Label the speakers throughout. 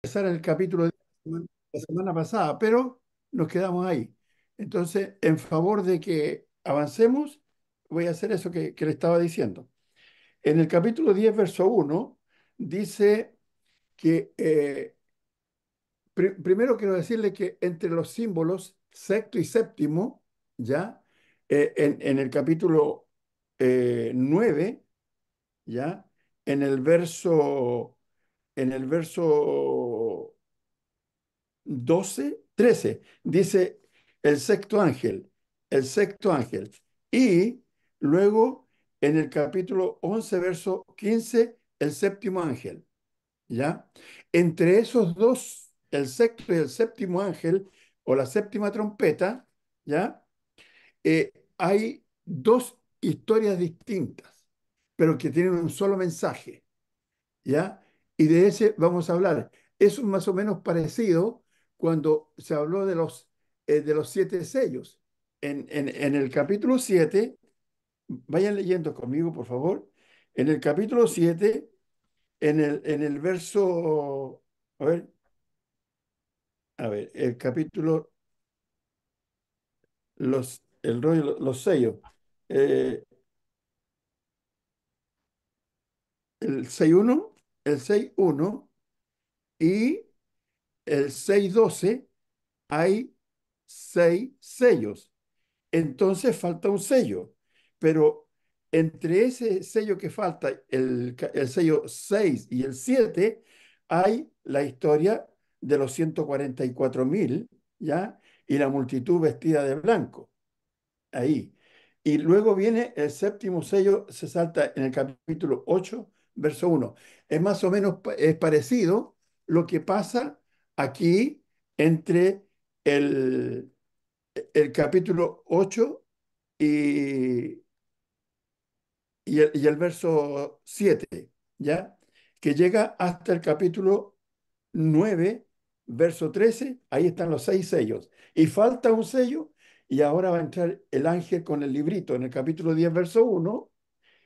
Speaker 1: empezar el capítulo de la semana pasada, pero nos quedamos ahí. Entonces, en favor de que avancemos, voy a hacer eso que le estaba diciendo. En el capítulo 10 verso 1 dice que, primero quiero decirle que entre los símbolos sexto y séptimo, ¿ya? En el capítulo 9, ¿ya? En el verso, en el verso 12 13 dice el sexto ángel. Y luego en el capítulo 11 verso 15 el séptimo ángel, ¿ya? Entre esos dos, el sexto y el séptimo ángel, o la séptima trompeta, ¿ya? Hay dos historias distintas, pero que tienen un solo mensaje, ¿ya? Y de ese vamos a hablar. Es más o menos parecido cuando se habló de los siete sellos. En el capítulo 7, vayan leyendo conmigo, por favor. En el capítulo 7, en el verso, a ver, el capítulo, el rollo, los sellos. Eh, el 6.1, el 6.1 y el 6.12 hay seis sellos. Entonces falta un sello, pero entre ese sello que falta, el sello 6 y el 7 hay la historia de los 144.000, ¿ya? Y la multitud vestida de blanco, ahí. Y luego viene el séptimo sello, se salta en el capítulo 8 verso 1. Es más o menos es parecido lo que pasa aquí entre el, el capítulo 8 y, y el verso 7, ¿ya? Que llega hasta el capítulo 9 verso 13. Ahí están los seis sellos. Y falta un sello, y ahora va a entrar el ángel con el librito en el capítulo 10 verso 1,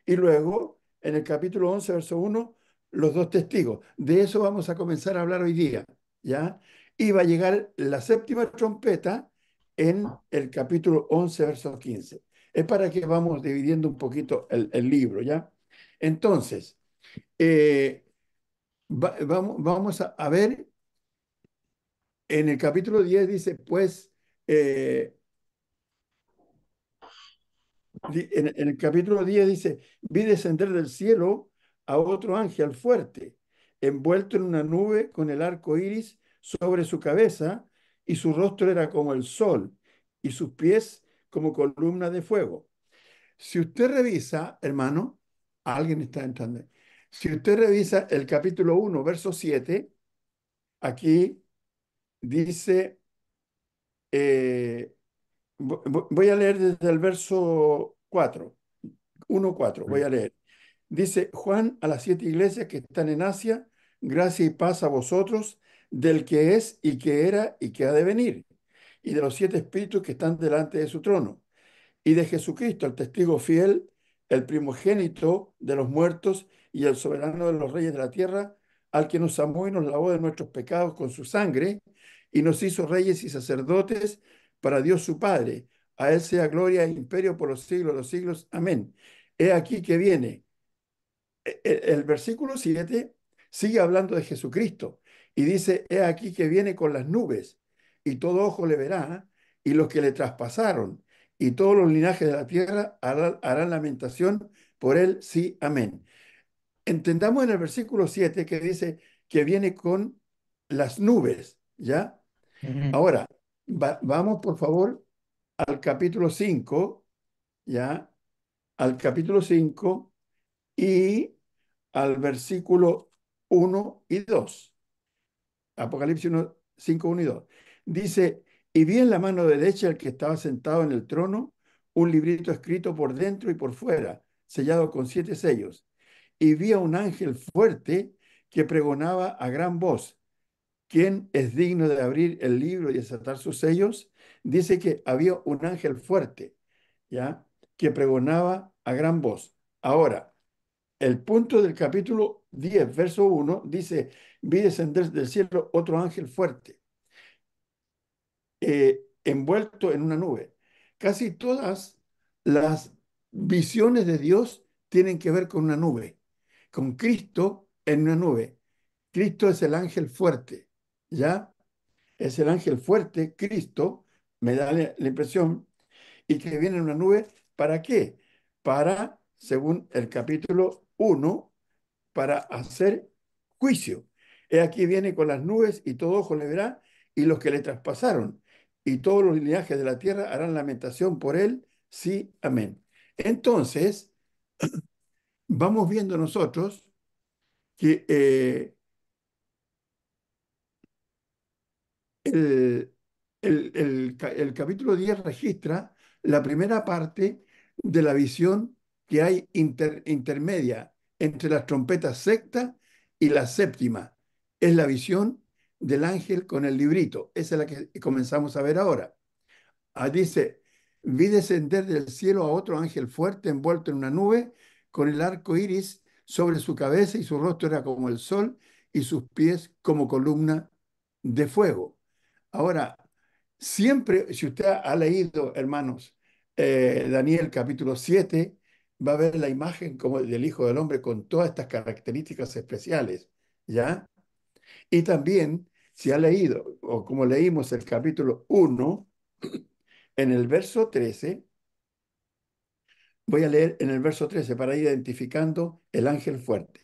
Speaker 1: y luego en el capítulo 11 verso 1, los dos testigos. De eso vamos a comenzar a hablar hoy día, ¿ya? Y va a llegar la séptima trompeta en el capítulo 11 verso 15. Es para que vamos dividiendo un poquito el libro, ¿ya? Entonces, eh, vamos a ver, en el capítulo 10 dice, pues, eh, en el capítulo 10 dice, vi descender del cielo a otro ángel fuerte, envuelto en una nube con el arco iris sobre su cabeza, y su rostro era como el sol, y sus pies como columnas de fuego. Si usted revisa, hermano, alguien está entrando. Si usted revisa el capítulo 1 verso 7, aquí dice, eh, voy a leer desde el verso 4, 1:4, voy a leer. Dice, Juan a las siete iglesias que están en Asia, gracia y paz a vosotros, del que es y que era y que ha de venir, y de los siete espíritus que están delante de su trono, y de Jesucristo, el testigo fiel, el primogénito de los muertos y el soberano de los reyes de la tierra, al que nos amó y nos lavó de nuestros pecados con su sangre, y nos hizo reyes y sacerdotes para Dios su Padre. A él sea gloria e imperio por los siglos de los siglos. Amén. He aquí que viene. El versículo 7 sigue hablando de Jesucristo y dice, he aquí que viene con las nubes, y todo ojo le verá, y los que le traspasaron, y todos los linajes de la tierra harán lamentación por él, sí, amén. Entendamos en el versículo 7 que dice que viene con las nubes, ¿ya?
Speaker 2: Ujú.
Speaker 1: Ahora, vamos por favor al capítulo 5, ¿ya? Al capítulo 5 y al versículo 1 y 2. Apocalipsis 1, 5, 1 y 2. Dice, y vi en la mano derecha el que estaba sentado en el trono un librito escrito por dentro y por fuera, sellado con siete sellos. Y vi a un ángel fuerte que pregonaba a gran voz, ¿quién es digno de abrir el libro y desatar sus sellos? Dice que había un ángel fuerte, ¿ya? Que pregonaba a gran voz. Ahora, el punto del capítulo 10, verso 1, dice, vi descender del cielo otro ángel fuerte, envuelto en una nube. Casi todas las visiones de Dios tienen que ver con una nube, con Cristo en una nube. Cristo es el ángel fuerte, ¿ya? Es el ángel fuerte, Cristo, me da la impresión, y que viene en una nube, ¿para qué? Para, según el capítulo 1, para hacer juicio. He aquí viene con las nubes y todo ojo le verá, y los que le traspasaron, y todos los linajes de la tierra harán lamentación por él, sí, amén. Entonces, vamos viendo nosotros que el, el capítulo 10 registra la primera parte de la visión que hay intermedia entre las trompetas sexta y la séptima. Es la visión del ángel con el librito. Esa es la que comenzamos a ver ahora. Dice, vi descender del cielo a otro ángel fuerte envuelto en una nube con el arco iris sobre su cabeza y su rostro era como el sol y sus pies como columna de fuego. Ahora, siempre, si usted ha leído, hermanos, Daniel capítulo 7, va a ver la imagen como del Hijo del Hombre con todas estas características especiales, ¿ya? Y también, si ha leído, o como leímos el capítulo 1, en el verso 13, voy a leer en el verso 13 para ir identificando el ángel fuerte.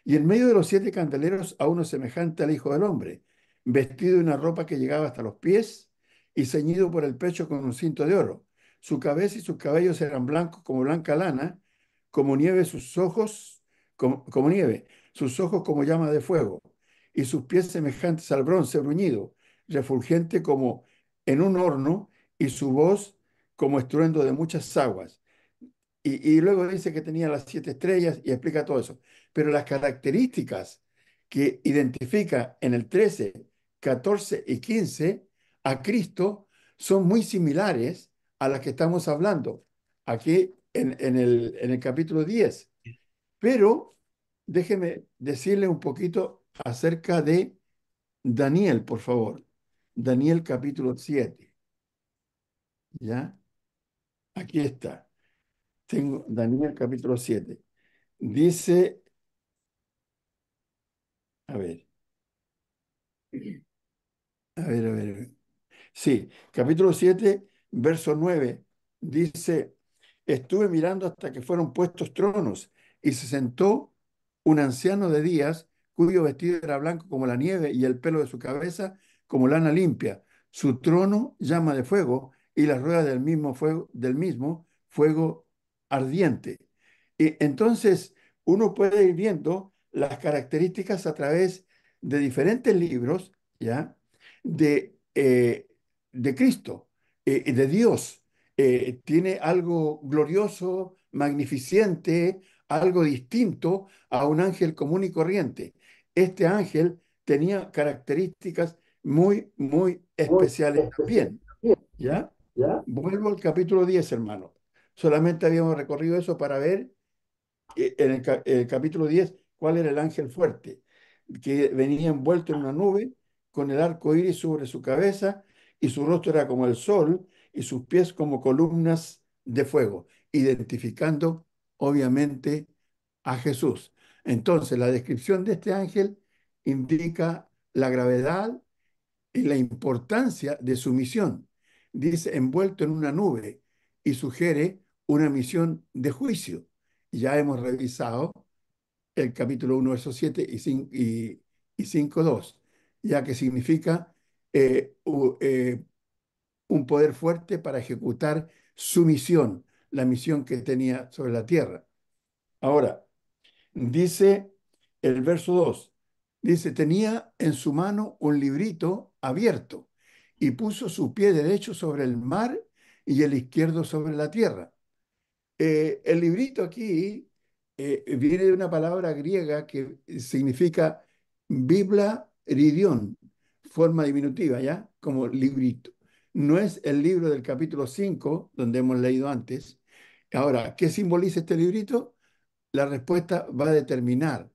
Speaker 1: Y en medio de los 7 candeleros a uno semejante al Hijo del Hombre, vestido de una ropa que llegaba hasta los pies y ceñido por el pecho con un cinto de oro. Su cabeza y sus cabellos eran blancos como blanca lana, como nieve sus ojos, como nieve, sus ojos como llama de fuego, y sus pies semejantes al bronce bruñido, refulgente como en un horno, y su voz como estruendo de muchas aguas. Y luego dice que tenía las 7 estrellas y explica todo eso. Pero las características que identifica en el 13, 14 y 15 a Cristo son muy similares a las que estamos hablando aquí en el capítulo 10. Pero déjeme decirle un poquito acerca de Daniel, por favor. Daniel capítulo 7. ¿Ya? Aquí está. Tengo Daniel capítulo 7. Dice, a ver, a ver. Sí, capítulo 7 verso 9 dice, estuve mirando hasta que fueron puestos tronos y se sentó un anciano de días cuyo vestido era blanco como la nieve y el pelo de su cabeza como lana limpia. Su trono llama de fuego y las ruedas del mismo fuego ardiente. Y entonces uno puede ir viendo las características a través de diferentes libros, ¿ya? De Cristo, de Dios. Tiene algo glorioso, magnificente, algo distinto a un ángel común y corriente. Este ángel tenía características muy, muy
Speaker 2: Muy
Speaker 1: especiales
Speaker 2: especial.
Speaker 1: también,
Speaker 2: Bien,
Speaker 1: ¿ya?
Speaker 2: ¿ya?
Speaker 1: Vuelvo al capítulo 10, hermano. Solamente habíamos recorrido eso para ver en el capítulo 10 cuál era el ángel fuerte, que venía envuelto en una nube con el arco iris sobre su cabeza y su rostro era como el sol y sus pies como columnas de fuego, identificando obviamente a Jesús. Entonces, la descripción de este ángel indica la gravedad y la importancia de su misión. Dice, envuelto en una nube y sugiere una misión de juicio. Ya hemos revisado el capítulo 1 verso 7 y 5, 2, ya que significa un poder fuerte para ejecutar su misión, la misión que tenía sobre la tierra. Ahora, dice el verso 2, dice, tenía en su mano un librito abierto y puso su pie derecho sobre el mar y el izquierdo sobre la tierra. El librito aquí viene de una palabra griega que significa Biblia Ridión, forma diminutiva, ¿ya? Como librito. No es el libro del capítulo 5 donde hemos leído antes. Ahora, ¿qué simboliza este librito? La respuesta va a determinar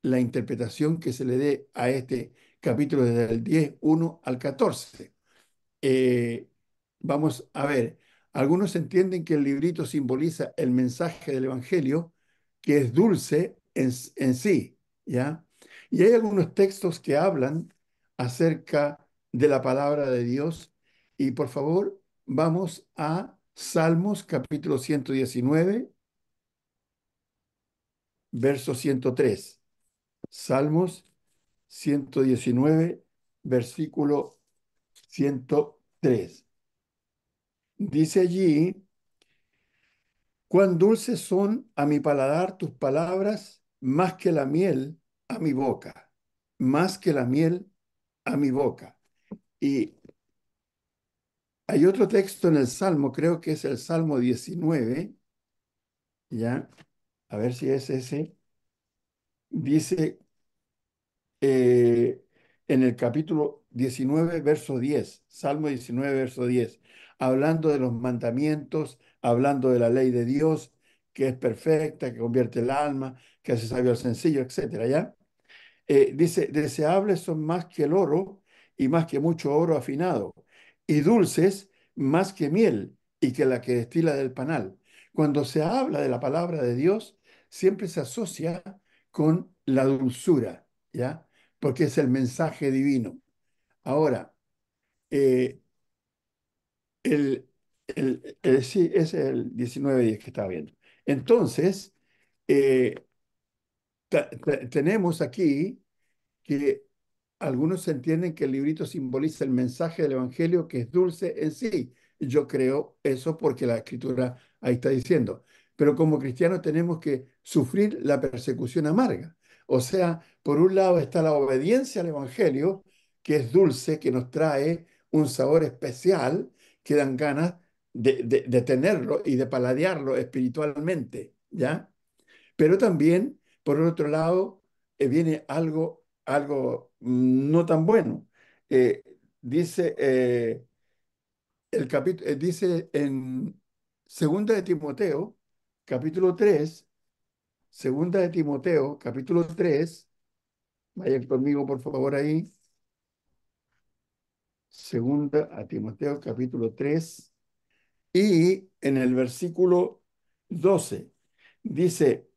Speaker 1: la interpretación que se le dé a este capítulo desde el 10:1 al 14. Eh, Vamos a ver, algunos entienden que el librito simboliza el mensaje del Evangelio, que es dulce en sí, ¿ya? Y hay algunos textos que hablan acerca de la palabra de Dios. Y por favor, vamos a Salmos capítulo 119, verso 103. Salmos 119, versículo 103. Dice allí: cuán dulces son a mi paladar tus palabras, más que la miel a mi boca, más que la miel a mi boca. Y hay otro texto en el Salmo, creo que es el Salmo 19, ¿ya? A ver si es ese. Dice eh, en el capítulo 19, verso 10, Salmo 19, verso 10, hablando de los mandamientos, hablando de la ley de Dios, que es perfecta, que convierte el alma, que hace sabio al sencillo, etcétera, ¿ya? Dice, deseables son más que el oro y más que mucho oro afinado, y dulces más que miel y que la que destila del panal. Cuando se habla de la palabra de Dios, siempre se asocia con la dulzura, ¿ya? Porque es el mensaje divino. Ahora, eh, sí, es el 19:10 que estaba viendo. Entonces, eh, tenemos aquí que algunos entienden que el librito simboliza el mensaje del Evangelio, que es dulce en sí. Yo creo eso porque la Escritura ahí está diciendo. Pero como cristianos tenemos que sufrir la persecución amarga. O sea, por un lado está la obediencia al Evangelio, que es dulce, que nos trae un sabor especial, que dan ganas de tenerlo y de paladearlo espiritualmente, ¿ya? Pero también, por otro lado, viene algo no tan bueno. Eh, dice, dice en Segunda de Timoteo, capítulo 3, Segunda de Timoteo, capítulo 3, vayan conmigo por favor ahí, Segunda a Timoteo, capítulo 3, y en el versículo 12 dice: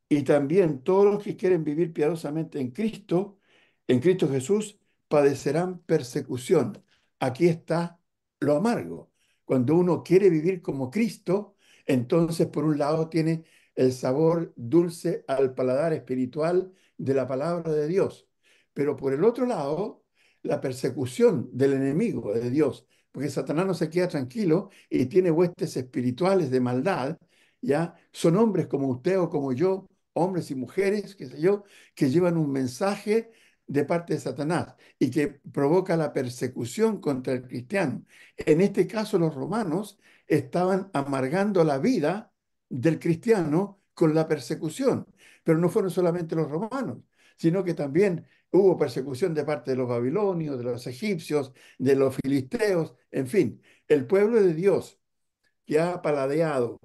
Speaker 1: y también todos los que quieren vivir piadosamente en Cristo Jesús, padecerán persecución. Aquí está lo amargo. Cuando uno quiere vivir como Cristo, entonces por un lado tiene el sabor dulce al paladar espiritual de la palabra de Dios, pero por el otro lado, la persecución del enemigo de Dios, porque Satanás no se queda tranquilo y tiene huestes espirituales de maldad, ¿ya? Son hombres como usted o como yo, hombres y mujeres, qué sé yo, que llevan un mensaje de parte de Satanás y que provoca la persecución contra el cristiano. En este caso, los romanos estaban amargando la vida del cristiano con la persecución, pero no fueron solamente los romanos, sino que también hubo persecución de parte de los babilonios, de los egipcios, de los filisteos, en fin, el pueblo de Dios que ha paladeado,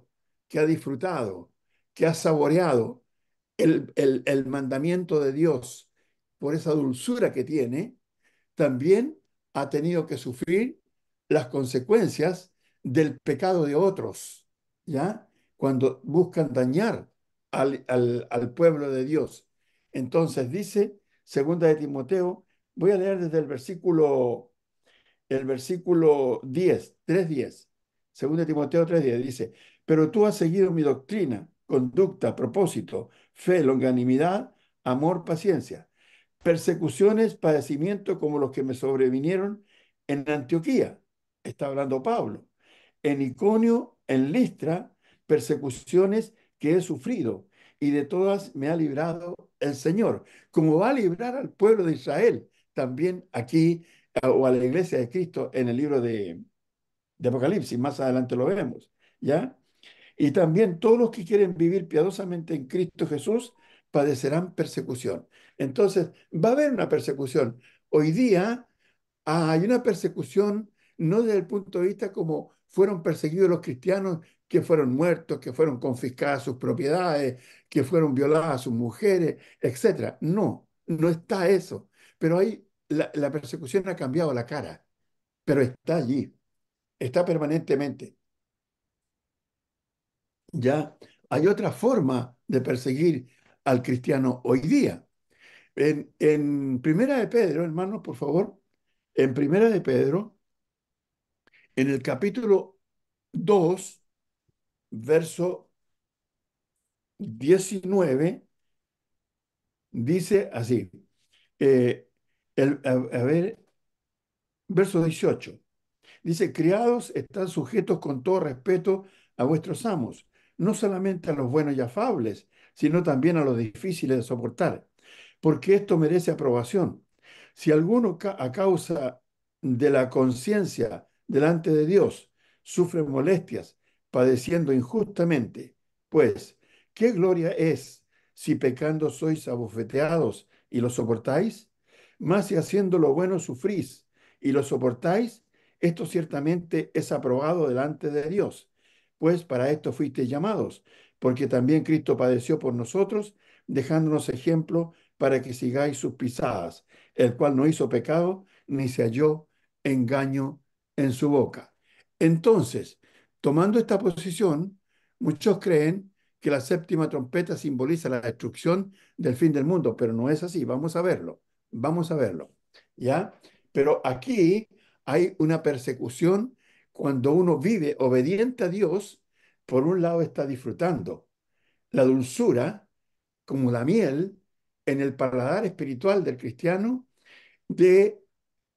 Speaker 1: que ha disfrutado, que ha saboreado el mandamiento de Dios por esa dulzura que tiene, también ha tenido que sufrir las consecuencias del pecado de otros, ¿ya? Cuando buscan dañar al pueblo de Dios. Entonces dice, segunda de Timoteo, voy a leer desde el versículo 10, 3:10, 2 Timoteo 3:10, dice: pero tú has seguido mi doctrina, conducta, propósito, fe, longanimidad, amor, paciencia, persecuciones, padecimientos como los que me sobrevinieron en Antioquía, está hablando Pablo, en Iconio, en Listra, persecuciones que he sufrido, y de todas me ha librado el Señor, como va a librar al pueblo de Israel, también aquí, o a la iglesia de Cristo en el libro de Apocalipsis, más adelante lo veremos, ¿ya? Y también todos los que quieren vivir piadosamente en Cristo Jesús padecerán persecución. Entonces, va a haber una persecución. Hoy día hay una persecución no desde el punto de vista como fueron perseguidos los cristianos que fueron muertos, que fueron confiscadas sus propiedades, que fueron violadas sus mujeres, etcétera. No, no está eso. Pero ahí la persecución ha cambiado la cara, pero está allí, está permanentemente. Ya hay otra forma de perseguir al cristiano hoy día. En Primera de Pedro, hermanos, por favor, en Primera de Pedro, en el capítulo 2, verso 19, dice así, eh, a ver, verso 18. Dice, criados, están sujetos con todo respeto a vuestros amos, no solamente a los buenos y afables, sino también a los difíciles de soportar, porque esto merece aprobación. Si alguno a causa de la conciencia delante de Dios sufre molestias, padeciendo injustamente, pues, ¿qué gloria es si pecando sois abofeteados y lo soportáis? Más si haciendo lo bueno sufrís y lo soportáis, esto ciertamente es aprobado delante de Dios, pues para esto fuisteis llamados, porque también Cristo padeció por nosotros, dejándonos ejemplo para que sigáis sus pisadas, el cual no hizo pecado, ni se halló engaño en su boca. Entonces, tomando esta posición, muchos creen que la séptima trompeta simboliza la destrucción del fin del mundo, pero no es así. Vamos a verlo, ¿ya? Pero aquí hay una persecución cuando uno vive obediente a Dios, por un lado está disfrutando la dulzura como la miel en el paladar espiritual del cristiano de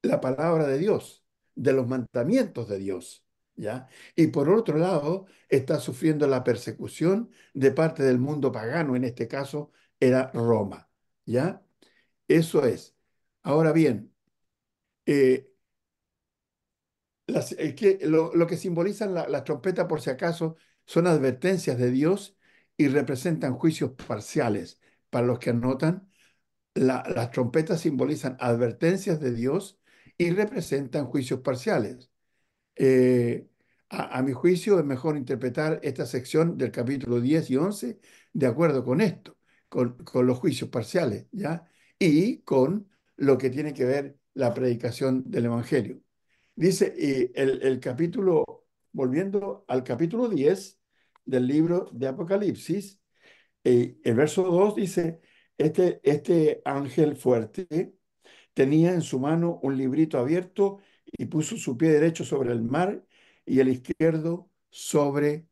Speaker 1: la palabra de Dios, de los mandamientos de Dios, ¿ya? Y por otro lado está sufriendo la persecución de parte del mundo pagano, en este caso era Roma, ¿ya? Eso es. Ahora bien, eh, lo que simbolizan las trompetas, por si acaso, son advertencias de Dios y representan juicios parciales. Para los que anotan, las trompetas simbolizan advertencias de Dios y representan juicios parciales. Eh, a mi juicio, es mejor interpretar esta sección del capítulo 10 y 11 de acuerdo con esto, con los juicios parciales, ¿ya? Y con lo que tiene que ver la predicación del Evangelio. Dice el capítulo, volviendo al capítulo 10 del libro de Apocalipsis, el verso 2 dice, este ángel fuerte tenía en su mano un librito abierto y puso su pie derecho sobre el mar y el izquierdo sobre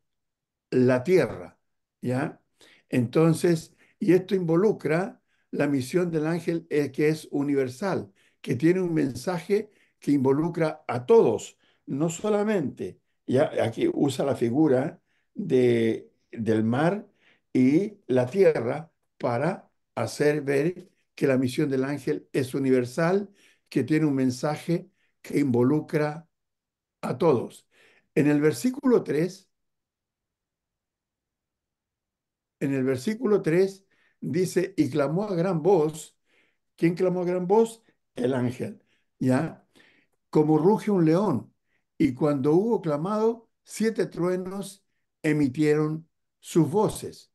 Speaker 1: la tierra, ¿ya? Entonces, y esto involucra la misión del ángel que es universal, que tiene un mensaje que involucra a todos, no solamente, ya aquí usa la figura del mar y la tierra para hacer ver que la misión del ángel es universal, que tiene un mensaje que involucra a todos. En el versículo 3 en el versículo 3 dice, y clamó a gran voz. ¿Quién clamó a gran voz? El ángel, ¿ya? Como ruge un león. Y cuando hubo clamado, 7 truenos emitieron sus voces.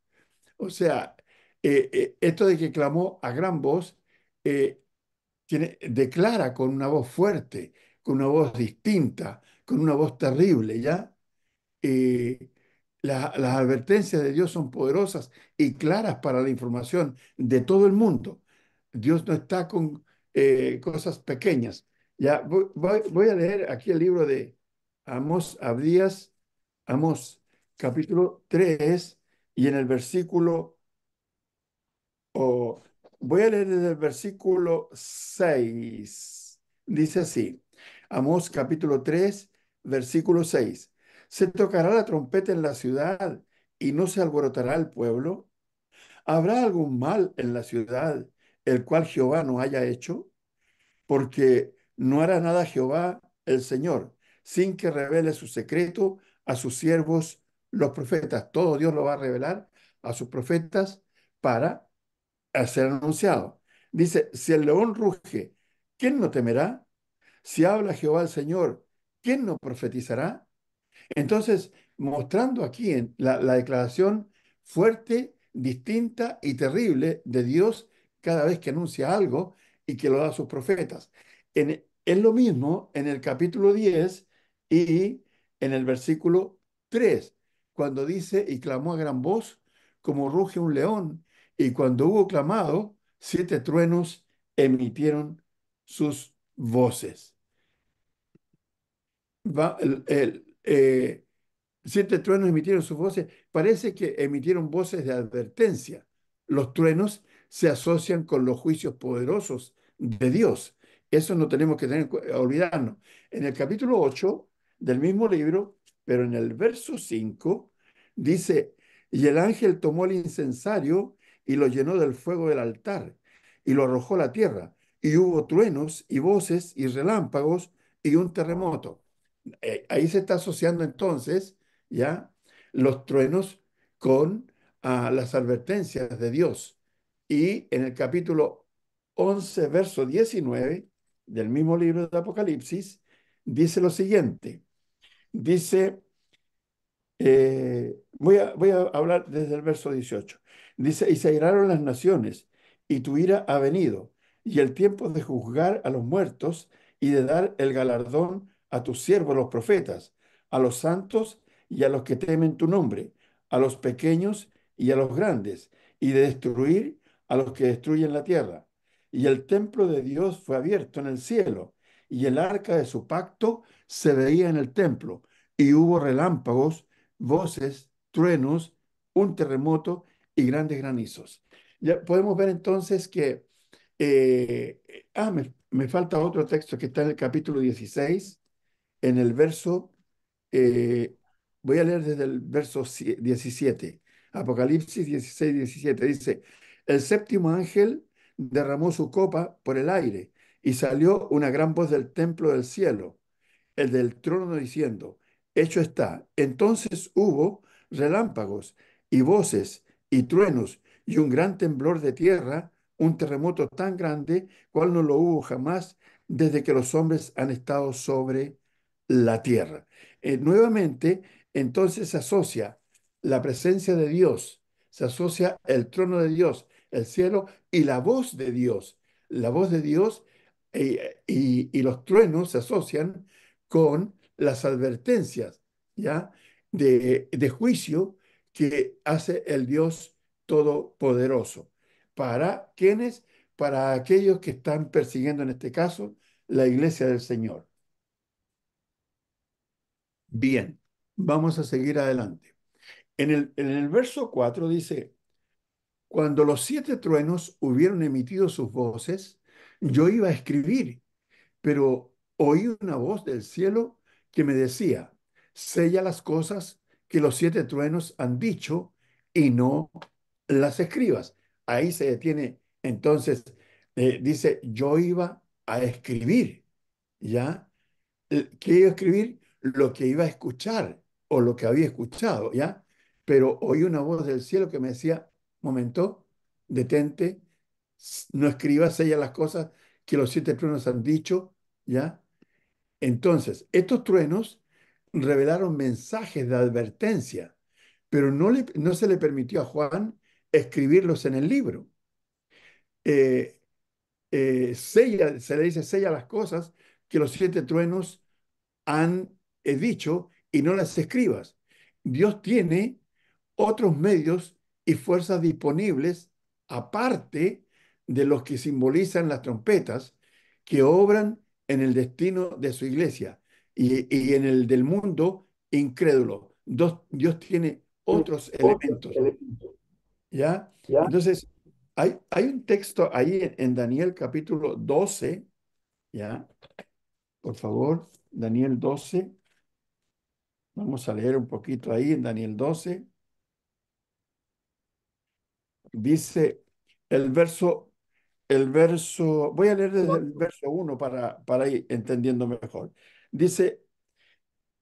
Speaker 1: O sea, esto de que clamó a gran voz, eh, declara con una voz fuerte, con una voz distinta, con una voz terrible, ¿ya? eh, las advertencias de Dios son poderosas y claras para la información de todo el mundo. Dios no está con cosas pequeñas. Ya voy a leer aquí el libro de Amós, Abdías, Amós capítulo 3 y en el versículo o voy a leer desde el versículo 6. Dice así, Amós capítulo 3 versículo 6. ¿Se tocará la trompeta en la ciudad y no se alborotará el pueblo? ¿Habrá algún mal en la ciudad el cual Jehová no haya hecho? Porque no hará nada Jehová el Señor sin que revele su secreto a sus siervos los profetas. Todo Dios lo va a revelar a sus profetas para a ser anunciado. Dice, si el león ruge, ¿quién no temerá? Si habla Jehová el Señor, ¿quién no profetizará? Entonces, mostrando aquí en la declaración fuerte, distinta y terrible de Dios cada vez que anuncia algo y que lo da a sus profetas. Es lo mismo en el capítulo 10 y en el versículo 3 cuando dice, y clamó a gran voz, como ruge un león, y cuando hubo clamado, 7 truenos emitieron sus voces. Va, 7 truenos emitieron sus voces. Parece que emitieron voces de advertencia. Los truenos se asocian con los juicios poderosos de Dios. Eso no tenemos que olvidarnos. En el capítulo 8 del mismo libro, pero en el verso 5, dice, y el ángel tomó el incensario y lo llenó del fuego del altar y lo arrojó a la tierra. Y hubo truenos y voces y relámpagos y un terremoto. Ahí se está asociando entonces, ¿ya? Los truenos con las advertencias de Dios. Y en el capítulo 11 verso 19 del mismo libro de Apocalipsis, dice lo siguiente. Dice, voy a hablar desde el verso 18. Dice, y se airaron las naciones, y tu ira ha venido, y el tiempo de juzgar a los muertos y de dar el galardón a tus siervos los profetas, a los santos y a los que temen tu nombre, a los pequeños y a los grandes, y de destruir a los que destruyen la tierra. Y el templo de Dios fue abierto en el cielo, y el arca de su pacto se veía en el templo, y hubo relámpagos, voces, truenos, un terremoto y grandes granizos. Ya podemos ver entonces que, me falta otro texto que está en el capítulo 16, en el verso, eh, voy a leer desde el verso 17, Apocalipsis 16, 17, dice, el séptimo ángel derramó su copa por el aire y salió una gran voz del templo del cielo, el del trono diciendo, hecho está. Entonces hubo relámpagos y voces y truenos y un gran temblor de tierra, un terremoto tan grande cual no lo hubo jamás desde que los hombres han estado sobre la tierra. Nuevamente, entonces se asocia la presencia de Dios, se asocia el trono de Dios, el cielo y la voz de Dios. La voz de Dios y los truenos se asocian con las advertencias, ¿ya? De juicio que hace el Dios Todopoderoso. ¿Para quiénes? Para aquellos que están persiguiendo, en este caso, la iglesia del Señor. Bien, vamos a seguir adelante. En el verso 4 dice, cuando los 7 truenos hubieron emitido sus voces, yo iba a escribir, pero oí una voz del cielo que me decía, sella las cosas que los 7 truenos han dicho y no las escribas. Ahí se detiene. Entonces, dice, yo iba a escribir, ¿ya? ¿Qué iba a escribir? Lo que iba a escuchar o lo que había escuchado, ¿ya? Pero oí una voz del cielo que me decía, momento, detente, no escribas, sella las cosas que los 7 truenos han dicho, ¿ya? Entonces, estos truenos revelaron mensajes de advertencia, pero no se le permitió a Juan escribirlos en el libro. Eh, se le dice, sella las cosas que los 7 truenos han dicho y no las escribas. Dios tiene otros medios y fuerzas disponibles aparte de los que simbolizan las trompetas que obran en el destino de su iglesia y en el del mundo incrédulo. Dios tiene otros
Speaker 2: Otros
Speaker 1: elementos,
Speaker 2: elementos,
Speaker 1: ¿ya?
Speaker 2: ¿ya?
Speaker 1: Entonces, hay un texto ahí en Daniel capítulo 12, ¿ya? Por favor, Daniel 12. Vamos a leer un poquito ahí en Daniel 12. Dice el verso, voy a leer desde el verso 1 para ir entendiendo mejor. Dice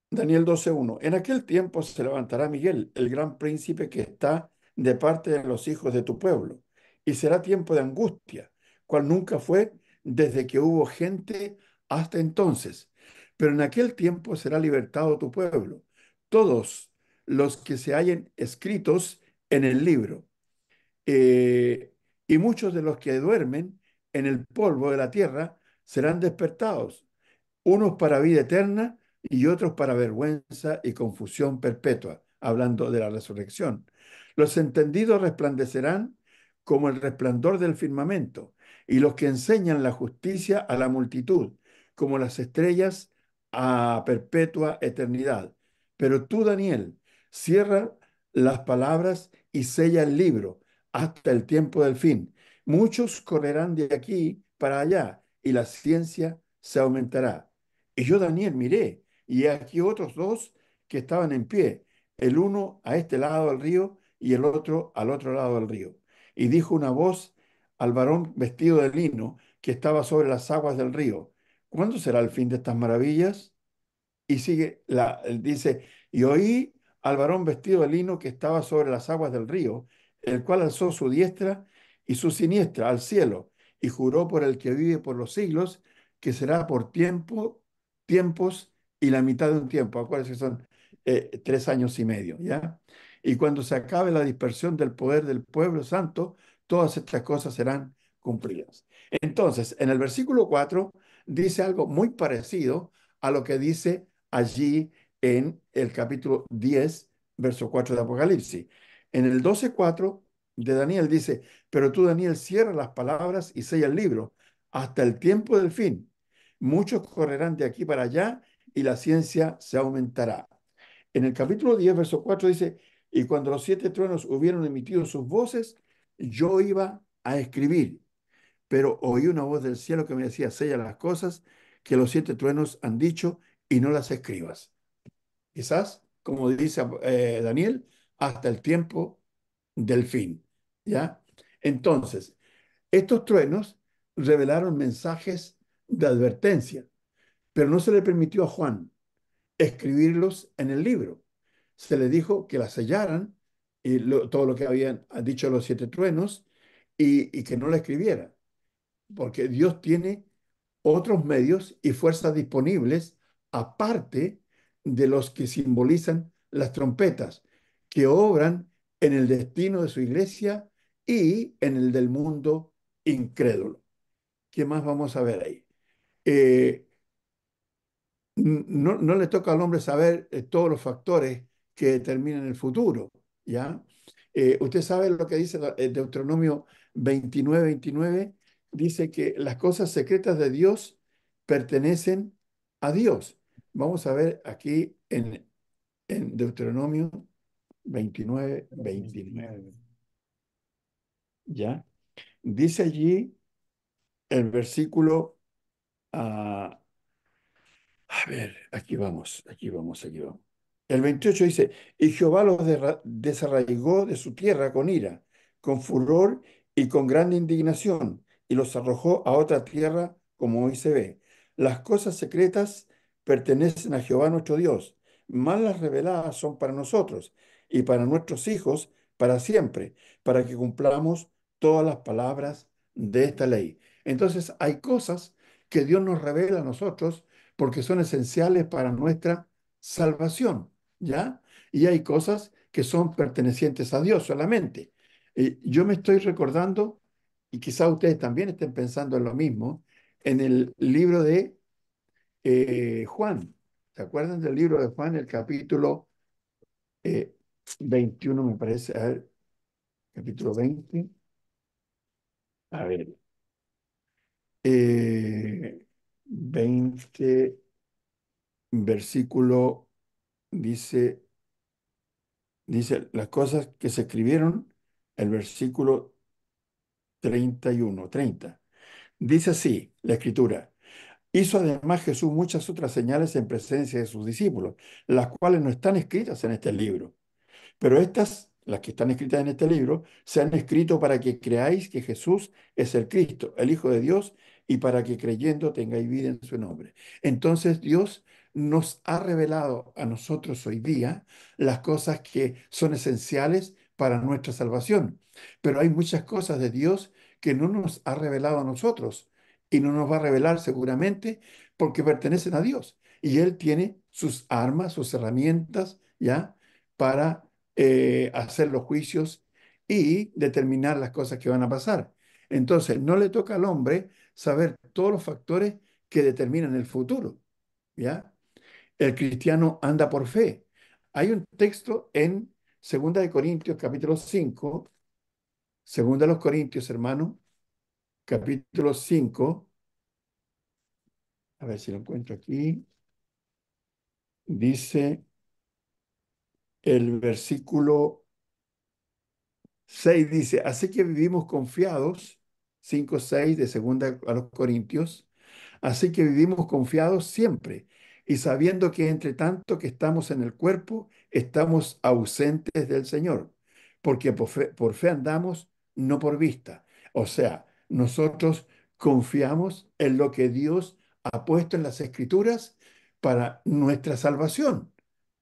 Speaker 1: Daniel 12:1, en aquel tiempo se levantará Miguel, el gran príncipe que está de parte de los hijos de tu pueblo, y será tiempo de angustia, cual nunca fue desde que hubo gente hasta entonces. Pero en aquel tiempo será libertado tu pueblo, todos los que se hallen escritos en el libro. Eh, y muchos de los que duermen en el polvo de la tierra serán despertados, unos para vida eterna y otros para vergüenza y confusión perpetua, hablando de la resurrección. Los entendidos resplandecerán como el resplandor del firmamento, y los que enseñan la justicia a la multitud, como las estrellas a perpetua eternidad. Pero tú, Daniel, cierra las palabras y sella el libro hasta el tiempo del fin. Muchos correrán de aquí para allá, y la ciencia se aumentará. Y yo, Daniel, miré, y he aquí otros dos que estaban en pie, el uno a este lado del río y el otro al otro lado del río. Y dijo una voz al varón vestido de lino que estaba sobre las aguas del río: ¿Cuándo será el fin de estas maravillas? Y sigue, dice, y oí al varón vestido de lino que estaba sobre las aguas del río, el cual alzó su diestra y su siniestra al cielo, y juró por el que vive por los siglos, que será por tiempos y la mitad de un tiempo. Acuérdense que son 3 años y medio, ¿ya? Y cuando se acabe la dispersión del poder del pueblo santo, todas estas cosas serán cumplidas. Entonces, en el versículo 4 dice algo muy parecido a lo que dice allí en el capítulo 10, verso 4 de Apocalipsis. En el 12:4 de Daniel dice: pero tú, Daniel, cierra las palabras y sella el libro hasta el tiempo del fin. Muchos correrán de aquí para allá y la ciencia se aumentará. En el capítulo 10, verso 4 dice: y cuando los 7 truenos hubieron emitido sus voces, yo iba a escribir, pero oí una voz del cielo que me decía: sella las cosas que los 7 truenos han dicho y no las escribas. Quizás, como dice Daniel, hasta el tiempo del fin. ¿Ya? Entonces, estos truenos revelaron mensajes de advertencia, pero no se le permitió a Juan escribirlos en el libro. Se le dijo que la sellaran, y todo lo que habían dicho los 7 truenos, y que no la escribiera, porque Dios tiene otros medios y fuerzas disponibles aparte de los que simbolizan las trompetas, que obran en el destino de su iglesia y en el del mundo incrédulo. ¿Qué más vamos a ver ahí? Eh, no le toca al hombre saber todos los factores que determinan el futuro, ¿ya? Usted sabe lo que dice el Deuteronomio 29:29, dice que las cosas secretas de Dios pertenecen a Dios. Vamos a ver aquí en Deuteronomio 29:29, ¿ya? Dice allí el versículo, ah, a ver, aquí vamos. El 28 dice: y Jehová los desarraigó de su tierra con ira, con furor y con grande indignación, y los arrojó a otra tierra, como hoy se ve. Las cosas secretas pertenecen a Jehová nuestro Dios, mas las reveladas son para nosotros y para nuestros hijos para siempre, para que cumplamos todas las palabras de esta ley. Entonces, hay cosas que Dios nos revela a nosotros porque son esenciales para nuestra salvación, ¿ya? Y hay cosas que son pertenecientes a Dios solamente. Yo me estoy recordando, y quizá ustedes también estén pensando en lo mismo, en el libro de Juan. ¿Se acuerdan del libro de Juan, el capítulo eh, 21, me parece? A ver, capítulo 20. A ver, 20, versículo, dice. Dice las cosas que se escribieron, el versículo 31, 30. Dice así la escritura: hizo además Jesús muchas otras señales en presencia de sus discípulos, las cuales no están escritas en este libro. Pero estas, las que están escritas en este libro, se han escrito para que creáis que Jesús es el Cristo, el Hijo de Dios, y para que creyendo tengáis vida en su nombre. Entonces Dios nos ha revelado a nosotros hoy día las cosas que son esenciales para nuestra salvación. Pero hay muchas cosas de Dios que no nos ha revelado a nosotros y no nos va a revelar seguramente porque pertenecen a Dios. Y Él tiene sus armas, sus herramientas ¿ya? Para hacer los juicios y determinar las cosas que van a pasar. Entonces, no le toca al hombre saber todos los factores que determinan el futuro, ¿ya? El cristiano anda por fe. Hay un texto en Segunda de Corintios, capítulo 5, Segunda de los Corintios, hermano, capítulo 5, a ver si lo encuentro aquí, dice el versículo 6 dice, así que vivimos confiados, 5:6 de segunda a los Corintios, así que vivimos confiados siempre y sabiendo que entre tanto que estamos en el cuerpo, estamos ausentes del Señor, porque por fe andamos, no por vista. O sea, nosotros confiamos en lo que Dios ha puesto en las Escrituras para nuestra salvación,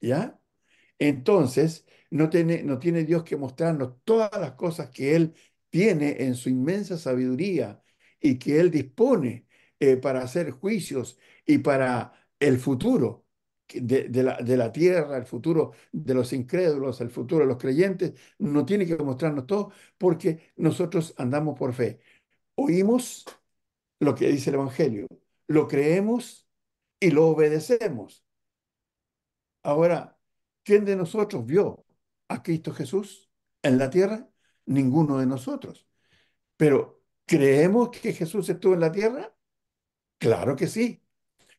Speaker 1: ¿ya? Entonces, no tiene Dios que mostrarnos todas las cosas que Él tiene en su inmensa sabiduría y que Él dispone para hacer juicios y para el futuro de la tierra, el futuro de los incrédulos, el futuro de los creyentes. No tiene que mostrarnos todo porque nosotros andamos por fe. Oímos lo que dice el Evangelio, lo creemos y lo obedecemos. Ahora, ¿quién de nosotros vio a Cristo Jesús en la tierra? Ninguno de nosotros. Pero, ¿creemos que Jesús estuvo en la tierra? Claro que sí,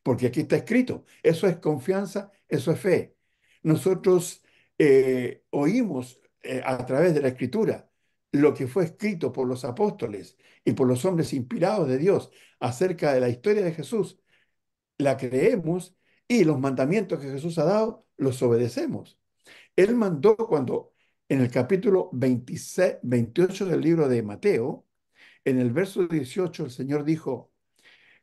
Speaker 1: porque aquí está escrito. Eso es confianza, eso es fe. Nosotros oímos a través de la Escritura lo que fue escrito por los apóstoles y por los hombres inspirados de Dios acerca de la historia de Jesús, la creemos y los mandamientos que Jesús ha dado los obedecemos. Él mandó cuando en el capítulo 26, 28 del libro de Mateo, en el verso 18, el Señor dijo,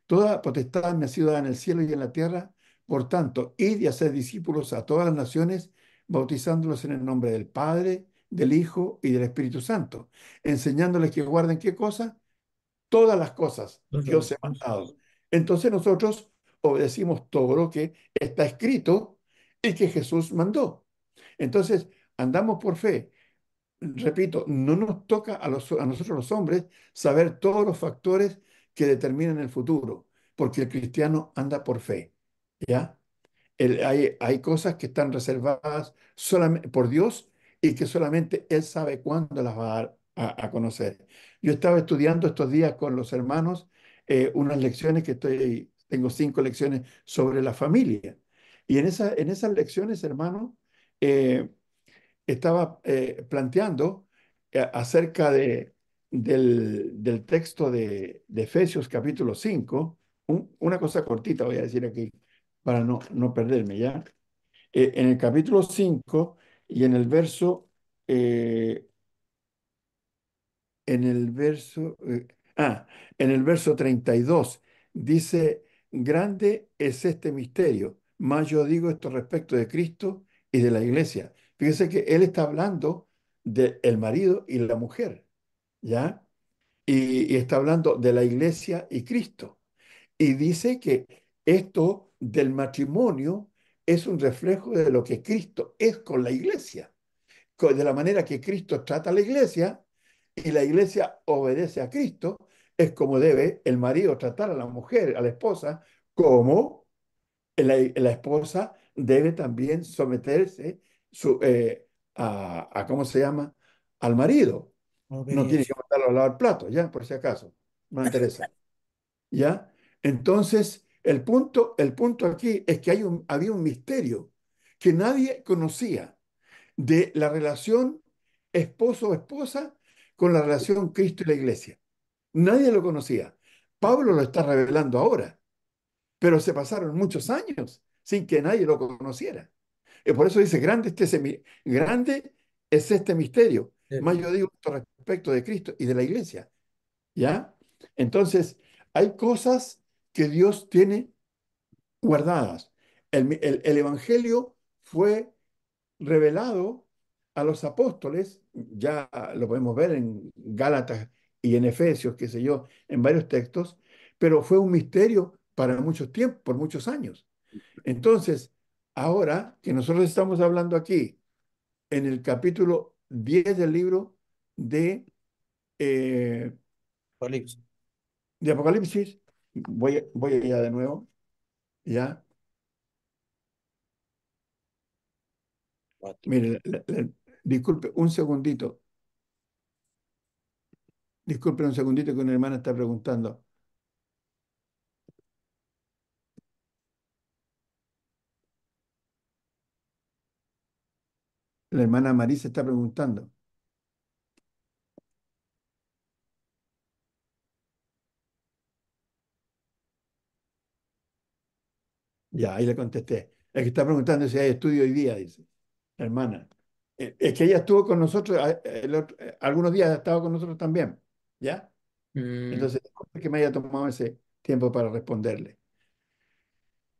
Speaker 1: toda potestad me ha sido dada en el cielo y en la tierra, por tanto, id y haced discípulos a todas las naciones, bautizándolos en el nombre del Padre, del Hijo y del Espíritu Santo, enseñándoles que guarden qué cosa, todas las cosas que os he mandado. Entonces nosotros obedecimos todo lo que está escrito y que Jesús mandó. Entonces, andamos por fe. Repito, no nos toca a nosotros los hombres saber todos los factores que determinan el futuro, porque el cristiano anda por fe, ¿ya? Hay cosas que están reservadas solamente por Dios y que solamente Él sabe cuándo las va a dar a conocer. Yo estaba estudiando estos días con los hermanos unas lecciones tengo 5 lecciones sobre la familia. Y en esas lecciones, hermano, eh, estaba planteando acerca del texto de Efesios capítulo 5, una cosa cortita voy a decir aquí para no perderme ya. En el capítulo 5 y eh, en el verso, eh, ah, en el verso 32 dice, grande es este misterio, mas yo digo esto respecto de Cristo y de la iglesia. Fíjese que él está hablando del marido y la mujer, ¿ya? Y está hablando de la iglesia y Cristo. Y dice que esto del matrimonio es un reflejo de lo que Cristo es con la iglesia, de la manera que Cristo trata a la iglesia y la iglesia obedece a Cristo, es como debe el marido tratar a la mujer, a la esposa, como la esposa debe también someterse ¿cómo se llama? Al marido. No tiene que
Speaker 2: Obediencia.
Speaker 1: mandarlo a lavar platos, ya, por si acaso. No me interesa. ¿Ya? Entonces, el punto aquí es que había un misterio que nadie conocía de la relación esposo-esposa con la relación Cristo y la iglesia. Nadie lo conocía. Pablo lo está revelando ahora, pero se pasaron muchos años sin que nadie lo conociera. Y por eso dice, grande es este misterio. Más yo digo esto respecto de Cristo y de la iglesia. ¿Ya? Entonces, hay cosas que Dios tiene guardadas. El Evangelio fue revelado a los apóstoles, ya lo podemos ver en Gálatas y en Efesios, qué sé yo, en varios textos, pero fue un misterio para mucho tiempo, por muchos años. Entonces, Ahora que nosotros estamos hablando aquí en el capítulo 10 del libro de, eh,
Speaker 2: Apocalipsis.
Speaker 1: de Apocalipsis, voy allá de nuevo, ¿ya?
Speaker 2: Cuatro.
Speaker 1: Mire, disculpe un segundito, disculpe un segundito que una hermana está preguntando. La hermana Marisa está preguntando. Ya, ahí le contesté. El que está preguntando si hay estudio hoy día, dice, hermana. Es que ella estuvo con nosotros, algunos días ha estado con nosotros también, ¿ya?
Speaker 2: Mm,
Speaker 1: Entonces, disculpe que me haya tomado ese tiempo para responderle.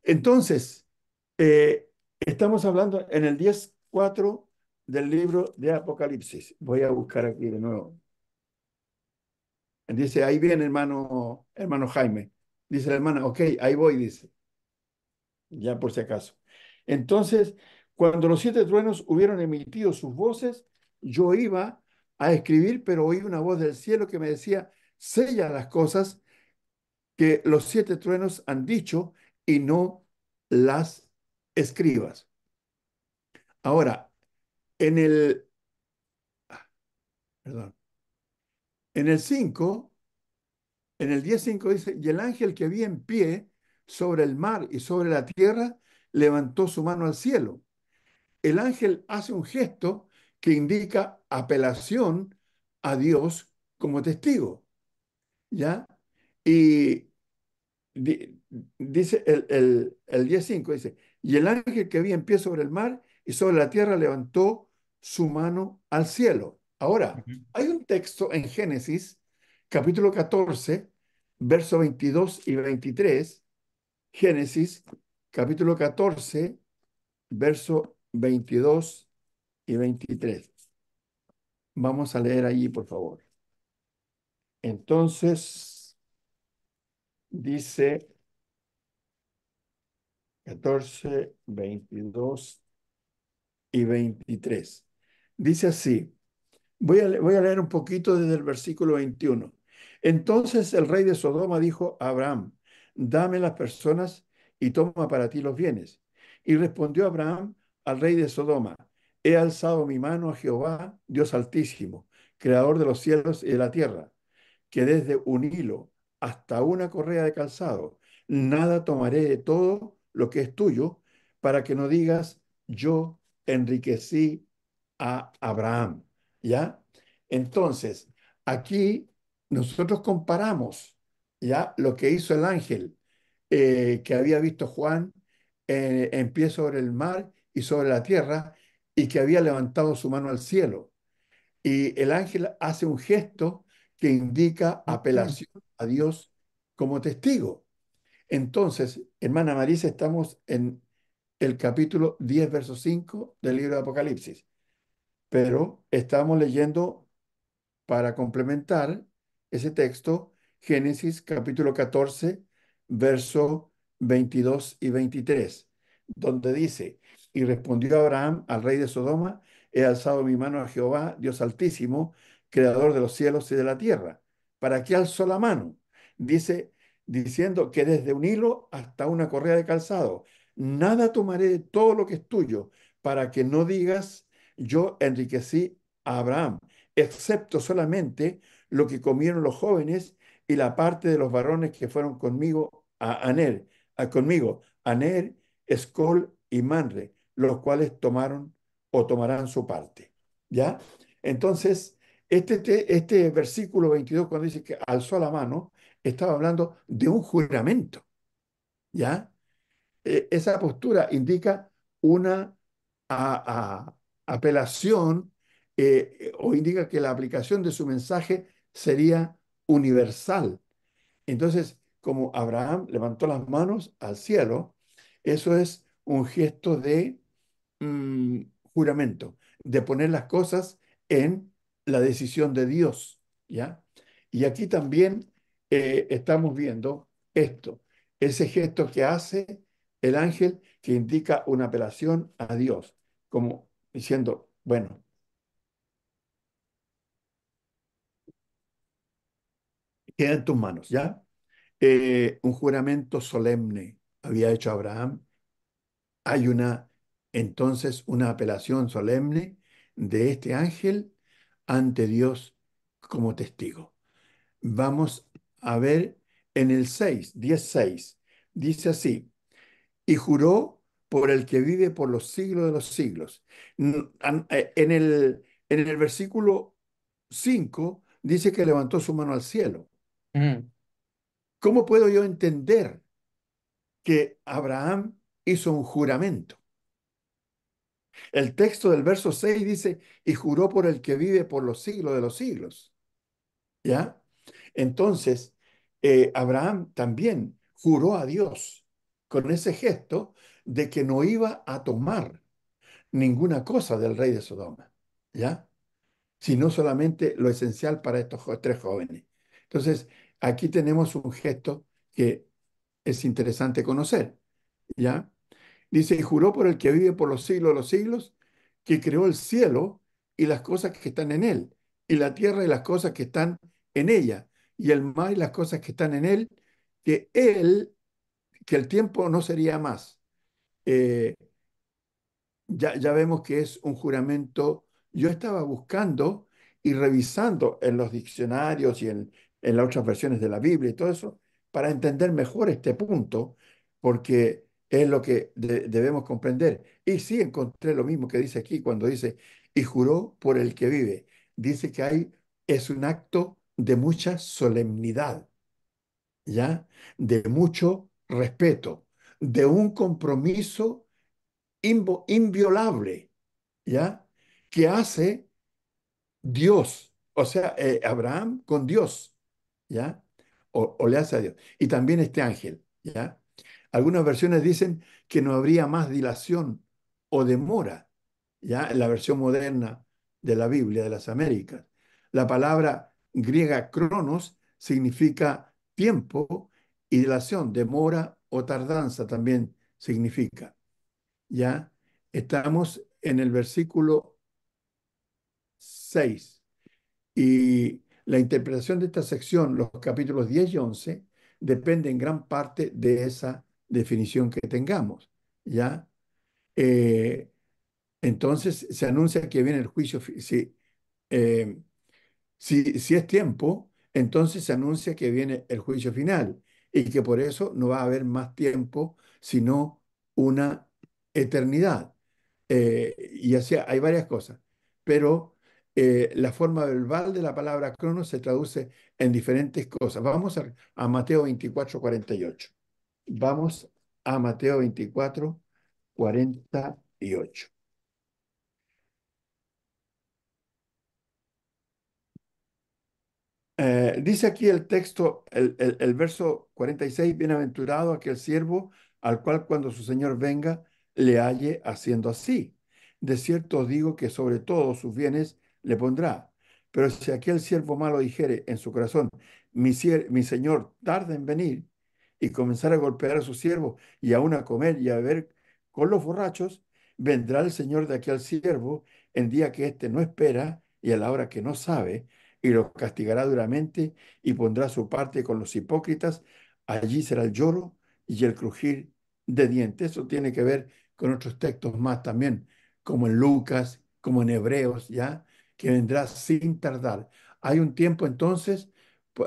Speaker 1: Entonces, estamos hablando en el 10:4 del libro de Apocalipsis. Voy a buscar aquí de nuevo. Dice, ahí viene hermano Jaime. Dice la hermana, ok, ahí voy, dice, ya por si acaso. Entonces, cuando los siete truenos hubieron emitido sus voces, yo iba a escribir, pero oí una voz del cielo que me decía, sella las cosas que los siete truenos han dicho y no las escribas. Ahora, en el, perdón, en el 5, en el 10:5 dice, y el ángel que había en pie sobre el mar y sobre la tierra levantó su mano al cielo. El ángel hace un gesto que indica apelación a Dios como testigo, ¿ya? Y di- dice el 10:5, dice, y el ángel que había en pie sobre el mar y sobre la tierra levantó su mano al cielo. Ahora,
Speaker 2: ujú.
Speaker 1: hay un texto en Génesis, capítulo 14, versos 22 y 23. Génesis, capítulo 14, verso 22 y 23. Vamos a leer allí, por favor. Entonces, dice 14, 22 y 23. Dice así, voy a leer un poquito desde el versículo 21. Entonces el rey de Sodoma dijo a Abraham, dame las personas y toma para ti los bienes. Y respondió Abraham al rey de Sodoma, he alzado mi mano a Jehová, Dios altísimo, creador de los cielos y de la tierra, que desde un hilo hasta una correa de calzado, nada tomaré de todo lo que es tuyo, para que no digas, yo enriquecí a Abraham. ¿Ya? Entonces, aquí nosotros comparamos, ¿ya? Lo que hizo el ángel que había visto Juan en pie sobre el mar y sobre la tierra y que había levantado su mano al cielo. Y el ángel hace un gesto que indica apelación a Dios como testigo. Entonces, hermana Marisa, estamos en el capítulo 10 verso 5 del libro de Apocalipsis, pero estamos leyendo para complementar ese texto, Génesis capítulo 14, verso 22 y 23, donde dice, y respondió Abraham al rey de Sodoma, he alzado mi mano a Jehová, Dios altísimo, creador de los cielos y de la tierra. ¿Para qué alzó la mano? Dice, diciendo que desde un hilo hasta una correa de calzado, nada tomaré de todo lo que es tuyo, para que no digas, yo enriquecí a Abraham excepto solamente lo que comieron los jóvenes y la parte de los varones que fueron conmigo a Aner, conmigo, Aner, Escol y Manre, los cuales tomaron o tomarán su parte. ¿Ya? Entonces, este versículo 22, cuando dice que alzó la mano, estaba hablando de un juramento. ¿Ya? Esa postura indica una apelación o indica que la aplicación de su mensaje sería universal. Entonces, como Abraham levantó las manos al cielo, eso es un gesto de mm, juramento, de poner las cosas en la decisión de Dios, ¿ya? Y aquí también estamos viendo esto, ese gesto que hace el ángel que indica una apelación a Dios, como diciendo, bueno, queda en tus manos, ¿ya? Un juramento solemne había hecho Abraham. Hay entonces una apelación solemne de este ángel ante Dios como testigo. Vamos a ver en el 10:6, dice así, y juró por el que vive por los siglos de los siglos. En el versículo 5 dice que levantó su mano al cielo.
Speaker 2: Mm,
Speaker 1: ¿Cómo puedo yo entender que Abraham hizo un juramento? El texto del verso 6 dice, y juró por el que vive por los siglos de los siglos. ¿Ya? Entonces, Abraham también juró a Dios con ese gesto de que no iba a tomar ninguna cosa del rey de Sodoma, ¿ya? Sino solamente lo esencial para estos tres jóvenes. Entonces, aquí tenemos un gesto que es interesante conocer, ¿ya? Dice, y juró por el que vive por los siglos de los siglos, que creó el cielo y las cosas que están en él, y la tierra y las cosas que están en ella, y el mar y las cosas que están en que el tiempo no sería más. Eh, ya vemos que es un juramento. Yo estaba buscando y revisando en los diccionarios y en las otras versiones de la Biblia y todo eso para entender mejor este punto, porque es lo que debemos comprender. Y sí encontré lo mismo que dice aquí cuando dice, y juró por el que vive. Dice que es un acto de mucha solemnidad, ¿ya? De mucho respeto, de un compromiso inviolable, ¿ya? Que hace Dios, o sea, Abraham con Dios, ¿ya? O le hace a Dios. Y también este ángel, ¿ya? Algunas versiones dicen que no habría más dilación o demora, ¿ya? En la versión moderna de la Biblia de las Américas. La palabra griega cronos significa tiempo y dilación, demora o tardanza también significa, ¿ya? Estamos en el versículo 6 y la interpretación de esta sección, los capítulos 10 y 11, depende en gran parte de esa definición que tengamos, ¿ya? Eh, entonces se anuncia que viene el juicio, eh, si es tiempo, entonces se anuncia que viene el juicio final y que por eso no va a haber más tiempo, sino una eternidad. Y así hay varias cosas, pero la forma verbal de la palabra cronos se traduce en diferentes cosas. Vamos a Mateo 24:48. Vamos a Mateo 24:48. Dice aquí el texto, el verso 46, bienaventurado aquel siervo al cual cuando su señor venga le halle haciendo así. De cierto os digo que sobre todos sus bienes le pondrá. Pero si aquel siervo malo dijere en su corazón, mi señor tarda en venir, y comenzar a golpear a su siervo y aún a comer y a beber con los borrachos, vendrá el señor de aquel siervo en día que éste no espera y a la hora que no sabe y los castigará duramente y pondrá su parte con los hipócritas. Allí será el lloro y el crujir de dientes. Eso tiene que ver con otros textos más también, como en Lucas, como en Hebreos, ¿ya? Que vendrá sin tardar. Hay un tiempo entonces,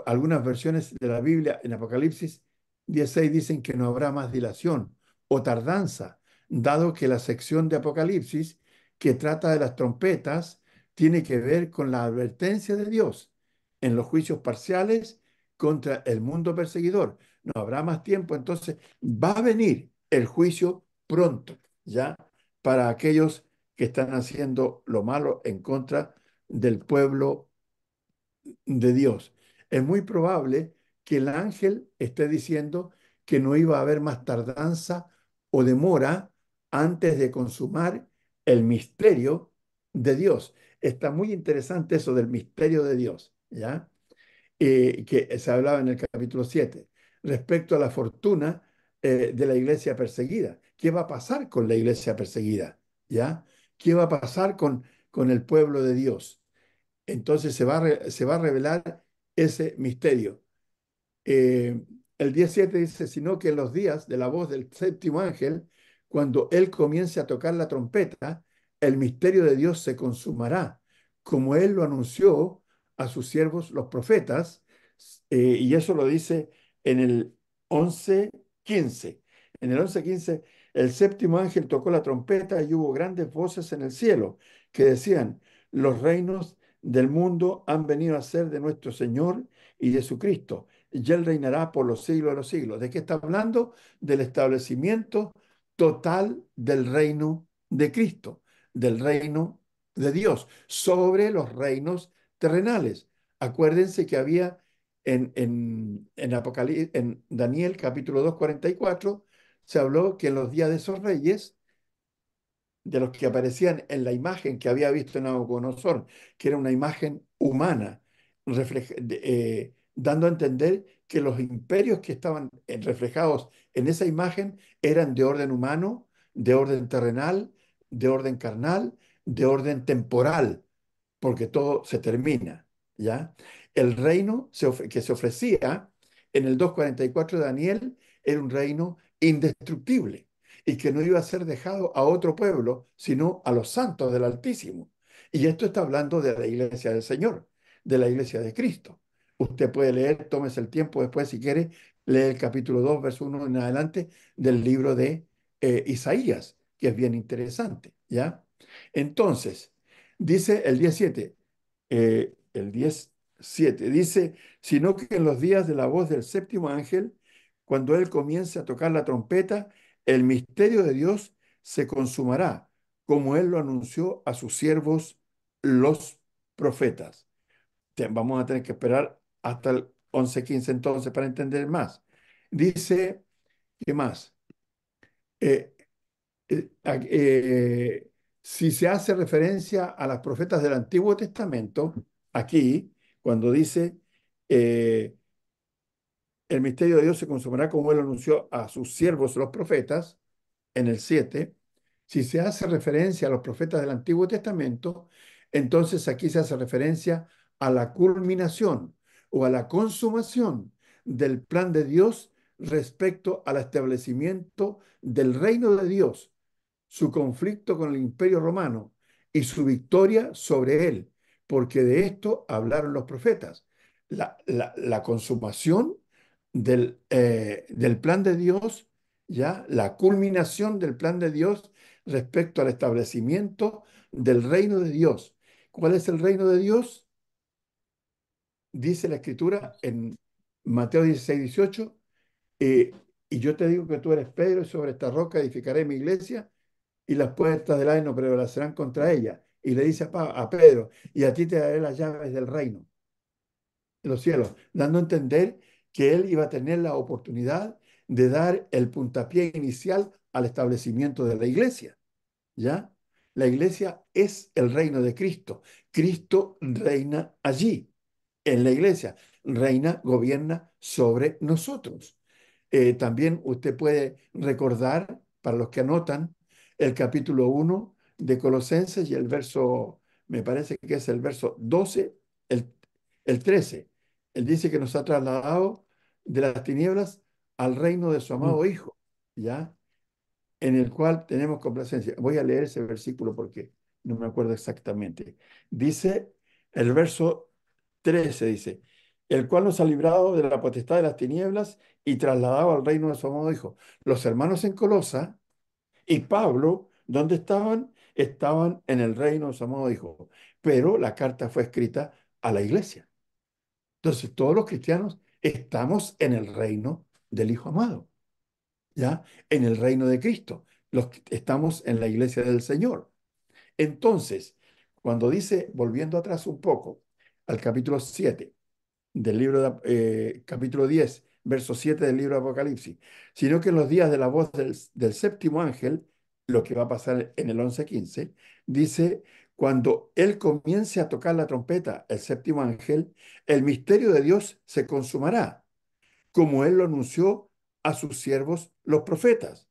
Speaker 1: algunas versiones de la Biblia en Apocalipsis 16 dicen que no habrá más dilación o tardanza, dado que la sección de Apocalipsis que trata de las trompetas tiene que ver con la advertencia de Dios en los juicios parciales contra el mundo perseguidor. No habrá más tiempo, entonces va a venir el juicio pronto, ¿ya? Para aquellos que están haciendo lo malo en contra del pueblo de Dios. Es muy probable que el ángel esté diciendo que no iba a haber más tardanza o demora antes de consumar el misterio de Dios. Está muy interesante eso del misterio de Dios, ¿ya? Que se hablaba en el capítulo 7. Respecto a la fortuna, de la iglesia perseguida. ¿Qué va a pasar con la iglesia perseguida? ¿Ya? ¿Qué va a pasar con el pueblo de Dios? Entonces se va a revelar ese misterio. Eh, el 17 dice, sino que en los días de la voz del séptimo ángel, cuando él comience a tocar la trompeta, el misterio de Dios se consumará, como él lo anunció a sus siervos los profetas, y eso lo dice en el 11:15. En el 11:15, el séptimo ángel tocó la trompeta y hubo grandes voces en el cielo que decían, los reinos del mundo han venido a ser de nuestro Señor y de su Cristo y él reinará por los siglos de los siglos. ¿De qué está hablando? Del establecimiento total del reino de Cristo, del reino de Dios, sobre los reinos terrenales. Acuérdense que había en Daniel capítulo 2:44, se habló que en los días de esos reyes, de los que aparecían en la imagen que había visto Nabucodonosor, que era una imagen humana, dando a entender que los imperios que estaban reflejados en esa imagen eran de orden humano, de orden terrenal, de orden carnal, de orden temporal, porque todo se termina, ¿ya? El reino que se ofrecía en el 2:44 de Daniel era un reino indestructible y que no iba a ser dejado a otro pueblo, sino a los santos del Altísimo. Y esto está hablando de la iglesia del Señor, de la iglesia de Cristo. Usted puede leer, tómese el tiempo después si quiere, leer el capítulo 2, verso 1 en adelante del libro de Isaías, que es bien interesante, ¿ya? Entonces, dice el 17, el 17, dice, sino que en los días de la voz del séptimo ángel, cuando él comience a tocar la trompeta, el misterio de Dios se consumará, como él lo anunció a sus siervos, los profetas. Vamos a tener que esperar hasta el 11:15 entonces para entender más. Dice, ¿qué más? Eh, si se hace referencia a las profetas del Antiguo Testamento, aquí, cuando dice, eh, el misterio de Dios se consumará como él anunció a sus siervos los profetas, en el 7, si se hace referencia a los profetas del Antiguo Testamento, entonces aquí se hace referencia a la culminación o a la consumación del plan de Dios respecto al establecimiento del reino de Dios, su conflicto con el Imperio Romano y su victoria sobre él, porque de esto hablaron los profetas. La consumación del plan de Dios, ya la culminación del plan de Dios respecto al establecimiento del reino de Dios. ¿Cuál es el reino de Dios? Dice la Escritura en Mateo 16:18, eh, y yo te digo que tú eres Pedro, y sobre esta roca edificaré mi iglesia, y las puertas del Hades no prevalecerán contra ella. Y le dice a Pedro, y a ti te daré las llaves del reino, de los cielos, dando a entender que él iba a tener la oportunidad de dar el puntapié inicial al establecimiento de la iglesia, ¿ya? La iglesia es el reino de Cristo. Cristo reina allí, en la iglesia. Reina, gobierna sobre nosotros. También usted puede recordar, para los que anotan, el capítulo 1 de Colosenses y el verso, me parece que es el verso 12, el, el 13. Él dice que nos ha trasladado de las tinieblas al reino de su
Speaker 2: Mm.
Speaker 1: amado Hijo, ¿ya? En el cual tenemos complacencia. Voy a leer ese versículo porque no me acuerdo exactamente. Dice el verso 13, dice, el cual nos ha librado de la potestad de las tinieblas y trasladado al reino de su amado Hijo. Los hermanos en Colosa y Pablo, ¿dónde estaban? Estaban en el reino de su amado Hijo, pero la carta fue escrita a la iglesia. Entonces, todos los cristianos estamos en el reino del Hijo amado, ¿ya? En el reino de Cristo. Los que estamos en la iglesia del Señor. Entonces, cuando dice, volviendo atrás un poco, al capítulo 7 del libro capítulo 10, verso 7 del libro de Apocalipsis, sino que en los días de la voz del séptimo ángel, lo que va a pasar en el 11:15, dice, cuando él comience a tocar la trompeta, el séptimo ángel, el misterio de Dios se consumará, como él lo anunció a sus siervos los profetas.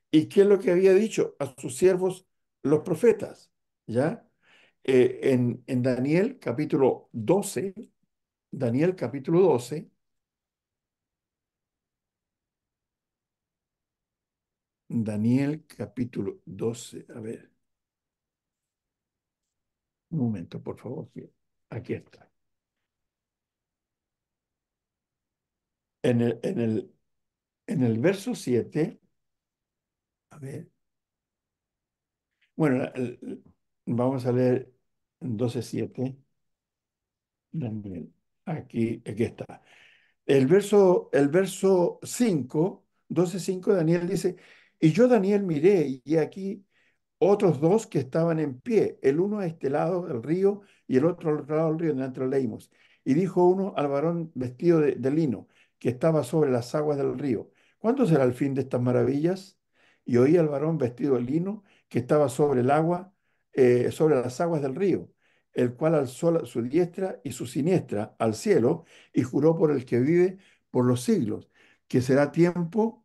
Speaker 1: ¿Y qué es lo que había dicho a sus siervos los profetas? ¿Ya? En Daniel capítulo 12, Daniel capítulo 12, Daniel capítulo 12, a ver, un momento, por favor, sí, aquí está. En el, en el, en el verso 7, a ver, bueno, vamos a leer 12:7, Daniel, aquí está. El verso 5, 12:5, Daniel dice, y yo Daniel miré, y aquí otros dos que estaban en pie, el uno a este lado del río y el otro al otro lado del río, delante de leímos. Y dijo uno al varón vestido de lino, que estaba sobre las aguas del río, ¿cuándo será el fin de estas maravillas? Y oí al varón vestido de lino, que estaba sobre el agua, sobre las aguas del río, el cual alzó su diestra y su siniestra al cielo, y juró por el que vive por los siglos, que será tiempo,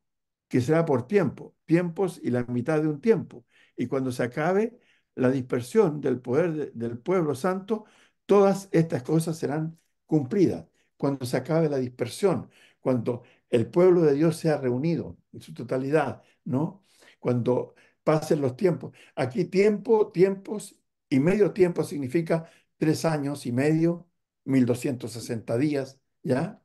Speaker 1: que será por tiempo, tiempos y la mitad de un tiempo, y cuando se acabe la dispersión del poder del pueblo santo, todas estas cosas serán cumplidas. Cuando se acabe la dispersión, cuando el pueblo de Dios sea reunido en su totalidad, ¿no? Cuando pasen los tiempos. Aquí tiempo, tiempos y medio tiempo significa 3 años y medio, 1260 días, ¿ya?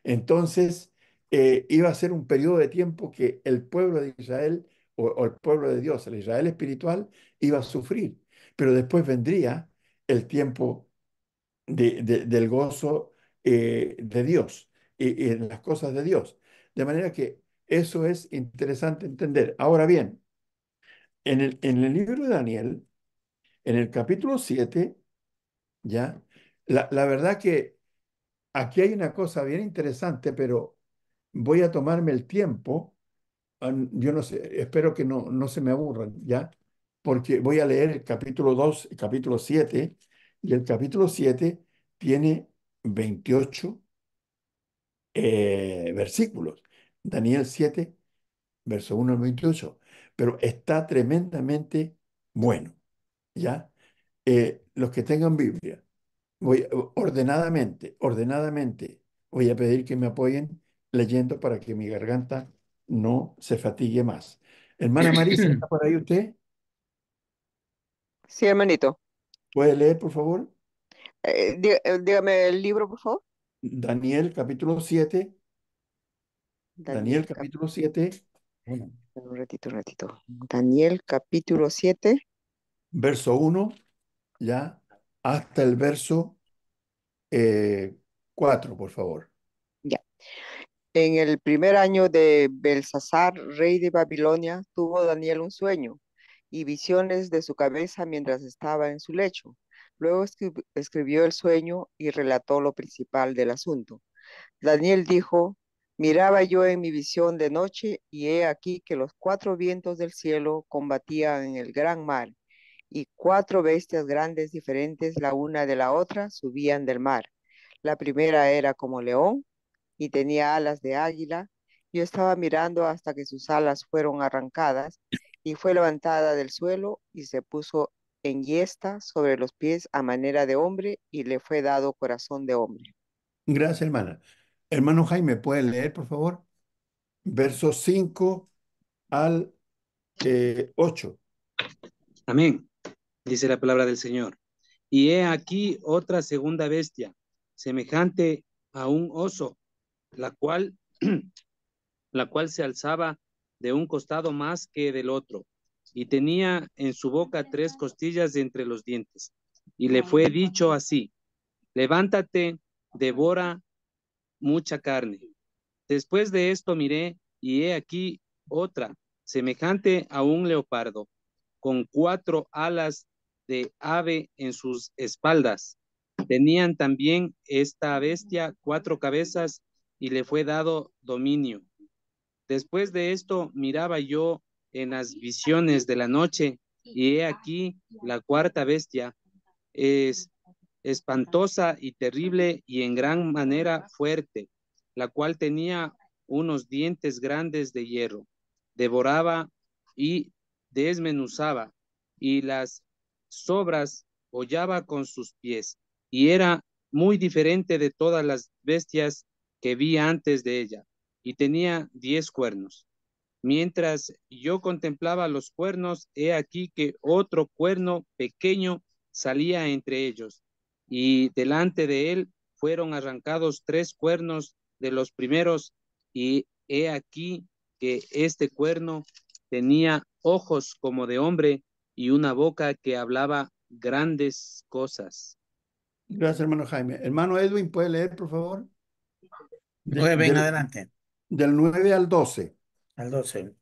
Speaker 1: Entonces, iba a ser un periodo de tiempo que el pueblo de Israel o el pueblo de Dios, el Israel espiritual, iba a sufrir. Pero después vendría el tiempo del gozo de Dios y en las cosas de Dios. De manera que eso es interesante entender. Ahora bien, en el libro de Daniel, en el capítulo 7, ¿ya? La verdad que aquí hay una cosa bien interesante, pero voy a tomarme el tiempo. Yo no sé, espero que no se me aburran, ¿ya? Porque voy a leer el capítulo 2, el capítulo 7, y el capítulo 7 tiene 28 versículos. Daniel 7, verso 1 al 28. Pero está tremendamente bueno, ¿ya? Los que tengan Biblia, ordenadamente, voy a pedir que me apoyen leyendo para que mi garganta no se fatigue más. Hermana Marisa, ¿está por ahí usted?
Speaker 2: Sí, hermanito.
Speaker 1: ¿Puede leer, por favor?
Speaker 2: Dígame el libro, por favor.
Speaker 1: Daniel capítulo 7, Daniel
Speaker 2: Daniel,
Speaker 1: capítulo 7, bueno,
Speaker 2: un ratito, un ratito. Daniel, capítulo 7.
Speaker 1: verso 1, ya, hasta el verso 4, por favor.
Speaker 2: Ya. En el primer año de Belsasar, rey de Babilonia, tuvo Daniel un sueño y visiones de su cabeza mientras estaba en su lecho. Luego escribió el sueño y relató lo principal del asunto. Daniel dijo, miraba yo en mi visión de noche y he aquí que los cuatro vientos del cielo combatían en el gran mar y cuatro bestias grandes diferentes la una de la otra subían del mar. La primera era como león y tenía alas de águila. Yo estaba mirando hasta que sus alas fueron arrancadas y fue levantada del suelo y se puso en yesta sobre los pies a manera de hombre y le fue dado corazón de hombre.
Speaker 1: Gracias, hermana. Hermano Jaime, ¿puede leer, por favor? Versos 5 al 8.
Speaker 3: Amén, dice la palabra del Señor. Y he aquí otra segunda bestia, semejante a un oso, la cual, la cual se alzaba de un costado más que del otro, y tenía en su boca tres costillas de entre los dientes. Y le fue dicho así, levántate, devora mucha carne. Después de esto miré, y he aquí otra, semejante a un leopardo, con cuatro alas de ave en sus espaldas. Tenían también esta bestia cuatro cabezas, y le fue dado dominio. Después de esto miraba yo en las visiones de la noche, y he aquí la cuarta bestia, es espantosa y terrible y en gran manera fuerte, la cual tenía unos dientes grandes de hierro. Devoraba y desmenuzaba, y las sobras hollaba con sus pies, y era muy diferente de todas las bestias que vi antes de ella, y tenía 10 cuernos. Mientras yo contemplaba los cuernos, he aquí que otro cuerno pequeño salía entre ellos, y delante de él fueron arrancados 3 cuernos de los primeros, y he aquí que este cuerno tenía ojos como de hombre y una boca que hablaba grandes cosas.
Speaker 1: Gracias, hermano Jaime. Hermano Edwin, ¿puede leer, por favor?
Speaker 4: 9 en adelante,
Speaker 1: Del 9 al 12.
Speaker 4: al 12.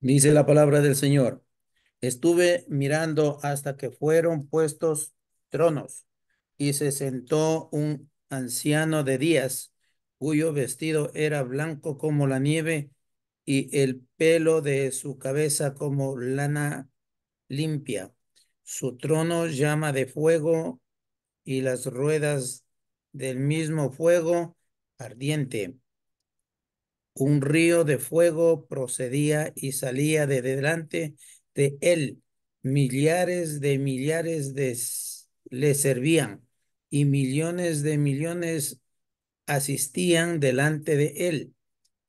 Speaker 4: Dice la palabra del Señor. Estuve mirando hasta que fueron puestos tronos y se sentó un anciano de días, cuyo vestido era blanco como la nieve y el pelo de su cabeza como lana limpia. Su trono llama de fuego y las ruedas del mismo fuego ardiente. Un río de fuego procedía y salía de delante de él. Millares le servían y millones de millones asistían delante de él.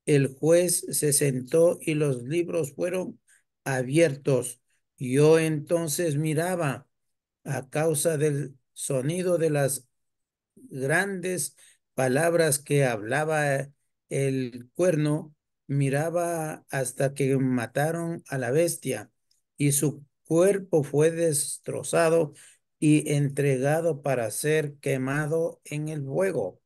Speaker 4: El juez se sentó y los libros fueron abiertos. Yo entonces miraba a causa del sonido de las grandes palabras que hablaba el cuerno, miraba hasta que mataron a la bestia y su cuerpo fue destrozado y entregado para ser quemado en el fuego.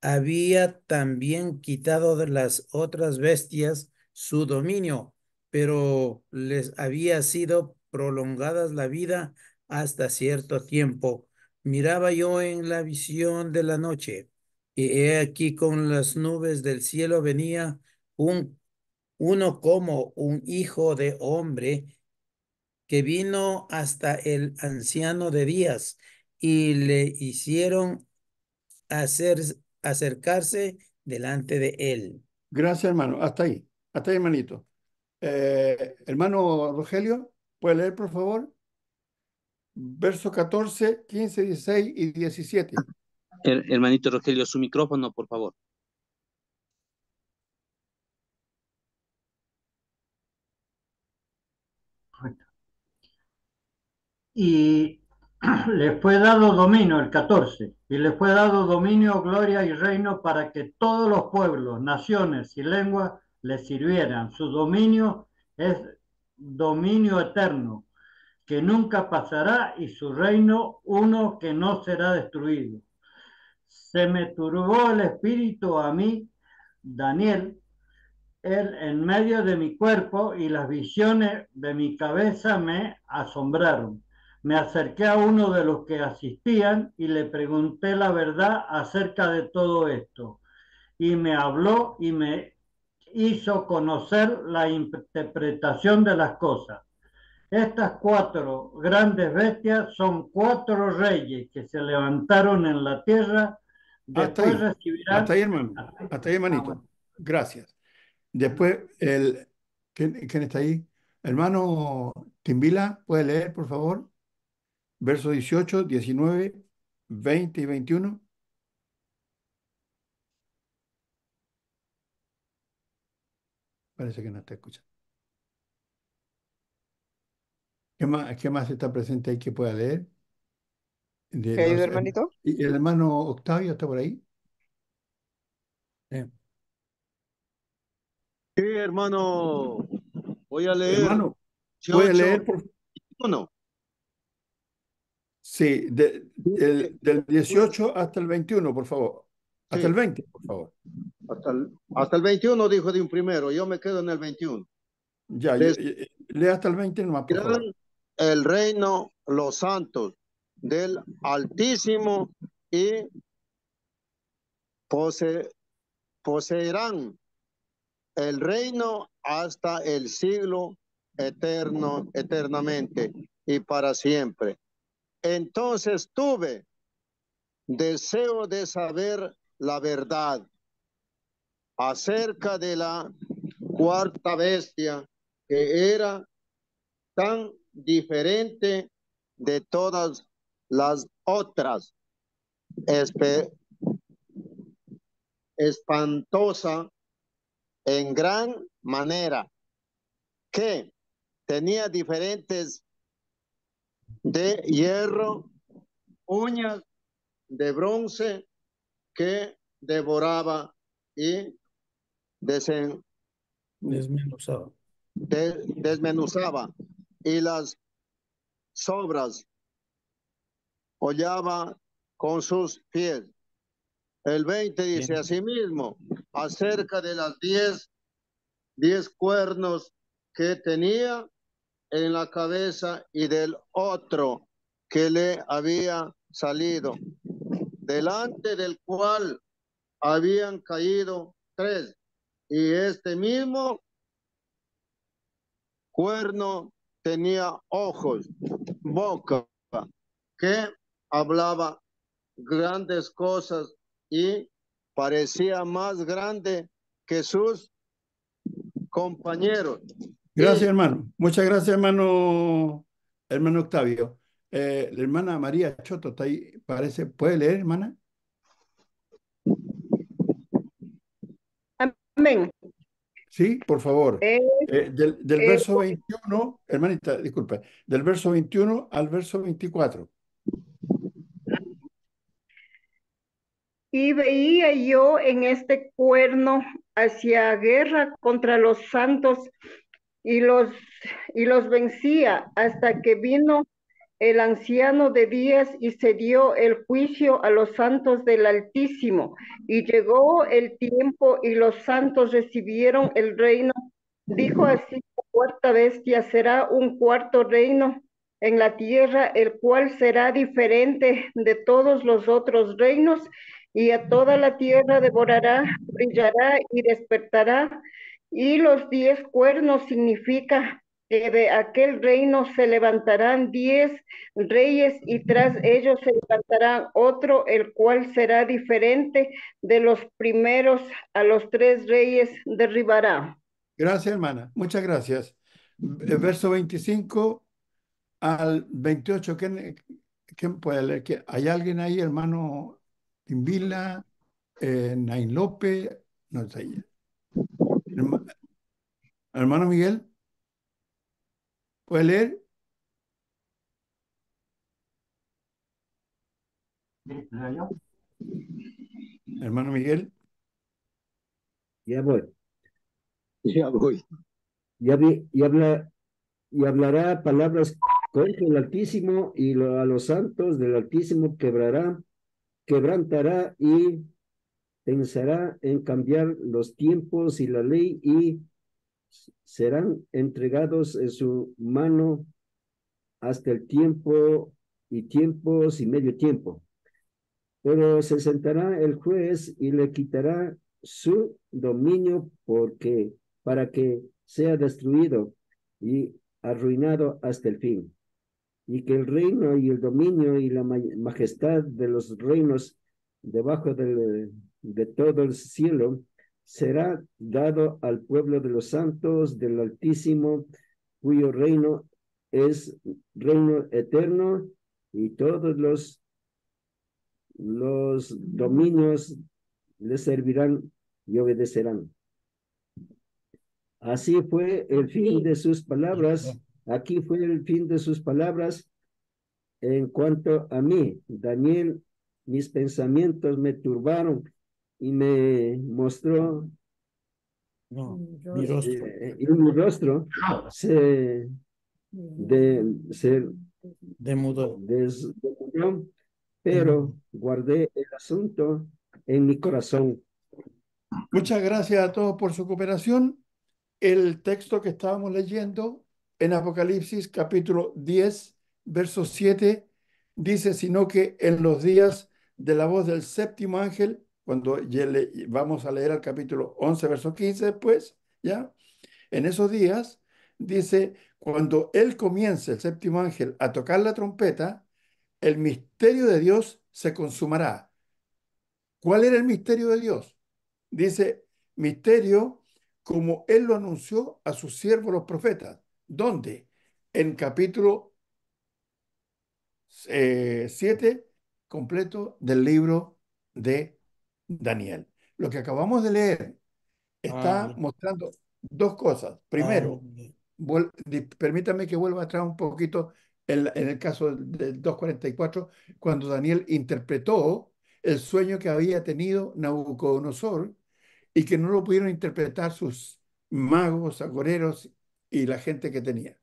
Speaker 4: Había también quitado de las otras bestias su dominio, pero les había sido prolongadas la vida hasta cierto tiempo. Miraba yo en la visión de la noche, y he aquí con las nubes del cielo venía uno como un hijo de hombre que vino hasta el anciano de días y le hicieron hacer, acercarse delante de él.
Speaker 1: Gracias, hermano. Hasta ahí, hermanito. Hermano Rogelio, ¿puede leer, por favor? Verso 14, 15, 16 y 17.
Speaker 3: Hermanito Rogelio, su micrófono, por favor.
Speaker 5: Y le fue dado dominio, el 14, y le fue dado dominio, gloria y reino para que todos los pueblos, naciones y lenguas le sirvieran. Su dominio es dominio eterno, que nunca pasará, y su reino uno que no será destruido. Se me turbó el espíritu a mí, Daniel, él en medio de mi cuerpo, y las visiones de mi cabeza me asombraron. Me acerqué a uno de los que asistían y le pregunté la verdad acerca de todo esto. Y me habló y me hizo conocer la interpretación de las cosas. Estas 4 grandes bestias son 4 reyes que se levantaron en la tierra.
Speaker 1: Hasta
Speaker 5: Después
Speaker 1: ahí. Hasta
Speaker 5: recibirán.
Speaker 1: ahí, hermano. Hasta ahí, hermanito.
Speaker 5: Bueno.
Speaker 1: Gracias. Después, ¿quién está ahí? Hermano Timbila, ¿puede leer, por favor? Verso 18, 19, 20 y 21. Parece que no está escuchando. ¿Qué más está presente ahí que pueda leer?
Speaker 2: ¿Qué ayuda, hermanito?
Speaker 1: ¿Y el hermano Octavio está por ahí?
Speaker 6: Sí, hermano, voy a leer
Speaker 1: Hermano, ¿puede
Speaker 6: 18,
Speaker 1: leer, por
Speaker 6: 1.
Speaker 1: Sí, del 18 hasta el 21, por favor. Hasta el
Speaker 6: Sí,
Speaker 1: 20, por favor.
Speaker 6: hasta el 21 dijo de un primero, yo me quedo en el 21.
Speaker 1: Ya,
Speaker 6: Les
Speaker 1: lee hasta el 20 nomás, por
Speaker 6: dirán
Speaker 1: favor.
Speaker 6: el reino los santos del Altísimo y pose- poseerán el reino hasta el siglo eterno, eternamente y para siempre. Entonces tuve deseo de saber la verdad acerca de la cuarta bestia, que era tan diferente de todas las otras, espantosa en gran manera, que tenía diferentes de hierro, uñas de bronce, que devoraba y
Speaker 4: Desmenuzado.
Speaker 6: desmenuzaba, y las sobras hollaba con sus pies. El 20 dice:
Speaker 4: Bien.
Speaker 6: asimismo, acerca de las 10 cuernos que tenía en la cabeza, y del otro que le había salido, delante del cual habían caído 3, y este mismo cuerno tenía ojos, boca, que hablaba grandes cosas, y parecía más grande que sus compañeros.
Speaker 1: Gracias, hermano. Muchas gracias, hermano Octavio. La hermana María Choto está ahí, parece. ¿Puede leer, hermana?
Speaker 7: Amén.
Speaker 1: Sí, por favor.
Speaker 7: Eh,
Speaker 1: Del
Speaker 7: eh,
Speaker 1: verso 21, hermanita, disculpe, del verso 21 al verso 24.
Speaker 7: y veía yo en este cuerno hacia guerra contra los santos y los, y los vencía hasta que vino el anciano de días y se dio el juicio a los santos del Altísimo. Y llegó el tiempo y los santos recibieron el reino. Dijo así: la cuarta bestia será un cuarto reino en la tierra, el cual será diferente de todos los otros reinos, y a toda la tierra devorará, brillará y despertará. Y los 10 cuernos significa que de aquel reino se levantarán 10 reyes, y tras ellos se levantarán otro, el cual será diferente de los primeros. A los 3 reyes derribará.
Speaker 1: Gracias, hermana. Muchas gracias. Verso 25 al 28. ¿Quién puede leer? ¿Hay alguien ahí, hermano Invila, Nain López? No está ahí. Hermano Miguel, ¿puede leer?
Speaker 5: ¿Leo yo?
Speaker 1: Hermano Miguel.
Speaker 8: Ya voy.
Speaker 6: Ya voy.
Speaker 8: Y hablará palabras contra el Altísimo, y a los santos del Altísimo quebrantará y pensará en cambiar los tiempos y la ley, y serán entregados en su mano hasta el tiempo y tiempos y medio tiempo. Pero se sentará el juez y le quitará su dominio para que sea destruido y arruinado hasta el fin. Y que el reino y el dominio y la majestad de los reinos debajo de todo el cielo será dado al pueblo de los santos del Altísimo, cuyo reino es reino eterno, y todos los dominios le servirán y obedecerán. Así fue el fin de sus palabras. Aquí fue el fin de sus palabras. En cuanto a mí, Daniel, mis pensamientos me turbaron y me mostró,
Speaker 4: No, mi rostro.
Speaker 8: y mi rostro se, se
Speaker 4: Demudó.
Speaker 8: desmoronó, pero guardé el asunto en mi corazón.
Speaker 1: Muchas gracias a todos por su cooperación. El texto que estábamos leyendo en Apocalipsis capítulo 10, verso 7, dice: sino que en los días de la voz del séptimo ángel, cuando vamos a leer al capítulo 11, verso 15 después, ¿ya? En esos días, dice, cuando él comience, el séptimo ángel, a tocar la trompeta, el misterio de Dios se consumará. ¿Cuál era el misterio de Dios? Dice, misterio como él lo anunció a sus siervos los profetas. ¿Dónde? En capítulo 7 completo del libro de Daniel. Lo que acabamos de leer
Speaker 4: Ah,
Speaker 1: está mostrando dos cosas.
Speaker 4: ah,
Speaker 1: Primero, permítame que vuelva atrás un poquito en el caso del 244, cuando Daniel interpretó el sueño que había tenido Nabucodonosor y que no lo pudieron interpretar sus magos, agoreros y la gente que tenía.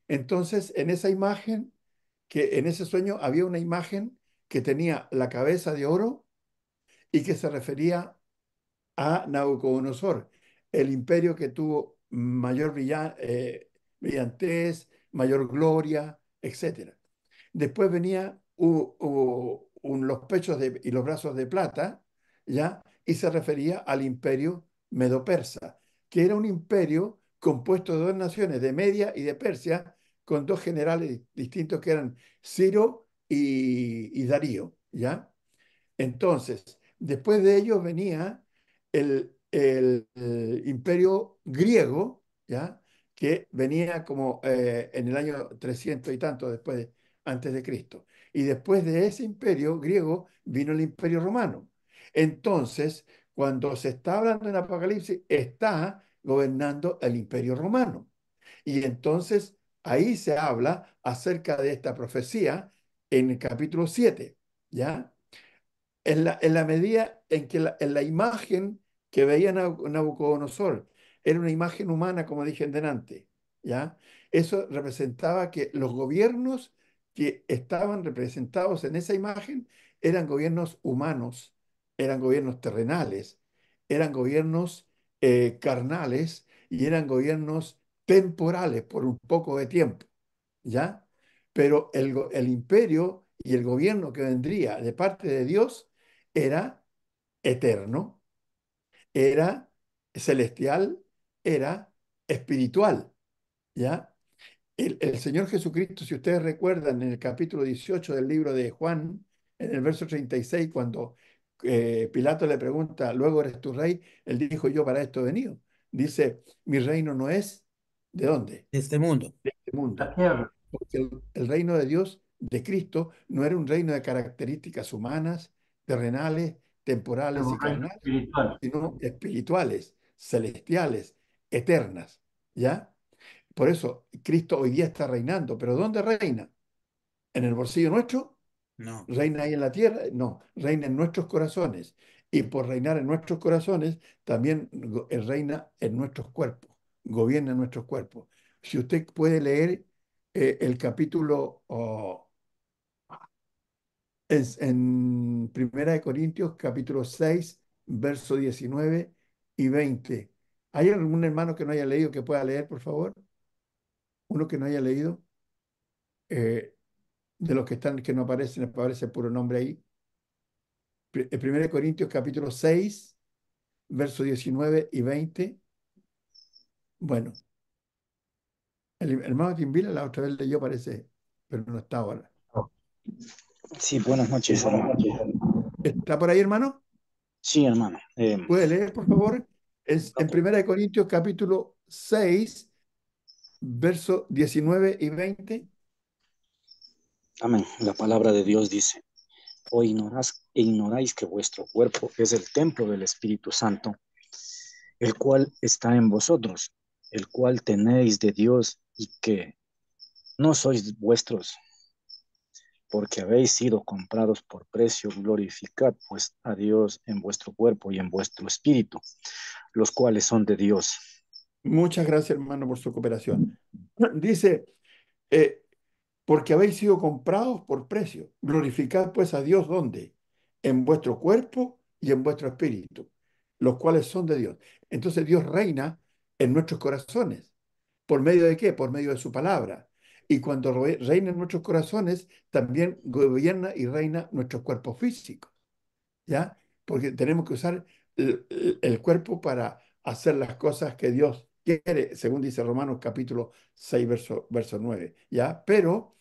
Speaker 1: Entonces, en esa imagen, que en ese sueño había una imagen que tenía la cabeza de oro y que se refería a Nabucodonosor, el imperio que tuvo mayor brillantez, mayor gloria, etcétera. Después venía los pechos y los brazos de plata, ¿ya? Y se refería al imperio medo-persa, que era un imperio compuesto de dos naciones, de Media y de Persia, con dos generales distintos que eran Ciro y Darío, ¿ya? Entonces, después de ellos venía el imperio griego, ¿ya? Que venía como en el año 300 y tanto antes de Cristo. Y después de ese imperio griego vino el imperio romano. Entonces, cuando se está hablando en Apocalipsis, está gobernando el imperio romano. Y entonces ahí se habla acerca de esta profecía en el capítulo 7, ¿ya? En la medida en que en la imagen que veía Nabucodonosor era una imagen humana, como dije delante, ¿ya? Eso representaba que los gobiernos que estaban representados en esa imagen eran gobiernos humanos, eran gobiernos terrenales, eran gobiernos carnales y eran gobiernos temporales por un poco de tiempo, ¿ya? Pero el imperio y el gobierno que vendría de parte de Dios era eterno, era celestial, era espiritual, ¿ya? El Señor Jesucristo, si ustedes recuerdan, en el capítulo 18 del libro de Juan, en el verso 36, cuando Pilato le pregunta, ¿luego eres tu rey? Él dijo, yo para esto he venido. Dice, mi reino no es, ¿de dónde?
Speaker 4: de este mundo.
Speaker 1: De este
Speaker 5: La
Speaker 1: mundo.
Speaker 5: tierra
Speaker 1: Porque el reino de Dios, de Cristo, no era un reino de características humanas, terrenales,
Speaker 5: es
Speaker 1: temporales y
Speaker 5: un reino
Speaker 1: carnales,
Speaker 5: espiritual.
Speaker 1: sino espirituales, celestiales, eternas, ¿ya? Por eso Cristo hoy día está reinando, pero ¿dónde reina? ¿En el bolsillo nuestro?
Speaker 4: No.
Speaker 1: ¿Reina ahí en la tierra? No, reina en nuestros corazones. Y por reinar en nuestros corazones, también reina en nuestros cuerpos, gobierna en nuestros cuerpos. Si usted puede leer el capítulo en Primera de Corintios, capítulo 6, verso 19 y 20. ¿Hay algún hermano que no haya leído que pueda leer, por favor? Uno que no haya leído, eh, de los que están, que no aparecen, aparece puro nombre ahí. Primera de Corintios, capítulo 6, verso 19 y 20. Bueno, el hermano Timbila la otra vez leyó, parece, pero no está ahora.
Speaker 9: Sí, buenas
Speaker 1: Sí,
Speaker 9: noches,
Speaker 1: buenas
Speaker 9: hermano.
Speaker 1: noches. ¿Está por ahí, hermano?
Speaker 9: Sí, hermano.
Speaker 1: ¿Puede leer, por favor? Es en Primera de Corintios, capítulo 6, verso 19 y 20.
Speaker 9: Amén. La palabra de Dios dice, o ignoráis que vuestro cuerpo es el templo del Espíritu Santo, el cual está en vosotros, el cual tenéis de Dios y que no sois vuestros, porque habéis sido comprados por precio. Glorificad pues a Dios en vuestro cuerpo y en vuestro espíritu, los cuales son de Dios.
Speaker 1: Muchas gracias, hermano, por su cooperación. Dice, eh, porque habéis sido comprados por precio. Glorificad pues a Dios, ¿dónde? En vuestro cuerpo y en vuestro espíritu, los cuales son de Dios. Entonces Dios reina en nuestros corazones. ¿Por medio de qué? Por medio de su palabra. Y cuando reina en nuestros corazones, también gobierna y reina nuestros cuerpos físicos, ¿ya? Porque tenemos que usar el cuerpo para hacer las cosas que Dios quiere, según dice Romanos capítulo 6, verso 9, ¿ya? Pero,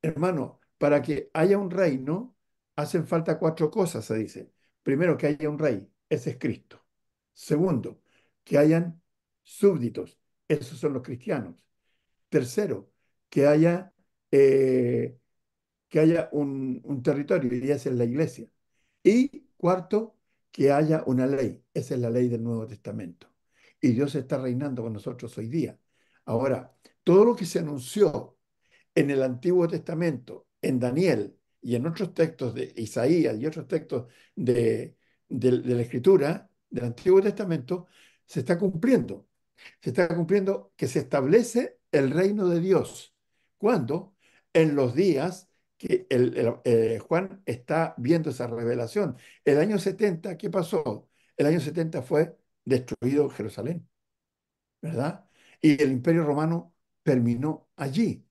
Speaker 1: hermano, para que haya un reino, hacen falta cuatro cosas, se dice. Primero, que haya un rey, ese es Cristo. Segundo, que hayan súbditos. Esos son los cristianos. Tercero, que haya, eh, que haya un territorio, y esa es la iglesia. Y cuarto, que haya una ley. Esa es la ley del Nuevo Testamento. Y Dios está reinando con nosotros hoy día. Ahora, todo lo que se anunció en el Antiguo Testamento, en Daniel y en otros textos de Isaías y otros textos de la Escritura del Antiguo Testamento, se está cumpliendo. Se está cumpliendo que se establece el reino de Dios. ¿Cuándo? En los días que Juan está viendo esa revelación. El año 70, ¿qué pasó? El año 70 fue destruido Jerusalén, ¿verdad? Y el Imperio Romano terminó allí.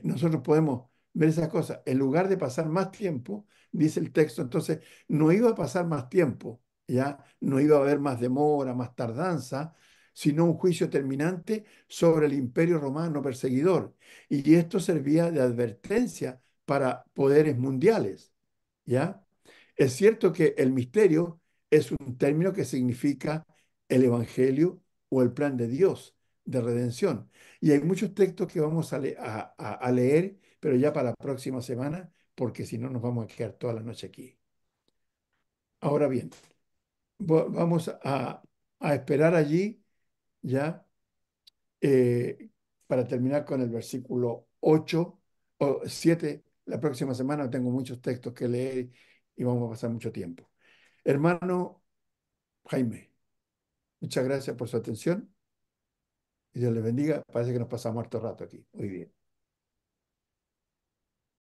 Speaker 1: Nosotros podemos ver esas cosas. En lugar de pasar más tiempo, dice el texto, entonces no iba a pasar más tiempo, ya no iba a haber más demora, más tardanza, sino un juicio terminante sobre el imperio romano perseguidor. Y esto servía de advertencia para poderes mundiales, ¿ya? Es cierto que el misterio es un término que significa el evangelio o el plan de Dios de redención. Y hay muchos textos que vamos a leer, pero ya para la próxima semana, porque si no nos vamos a quedar toda la noche aquí. Ahora bien, vamos a esperar allí ya para terminar con el versículo 8 o 7. La próxima semana tengo muchos textos que leer y vamos a pasar mucho tiempo. Hermano Jaime, muchas gracias por su atención y Dios le bendiga. Parece que nos pasamos harto rato aquí. Muy bien.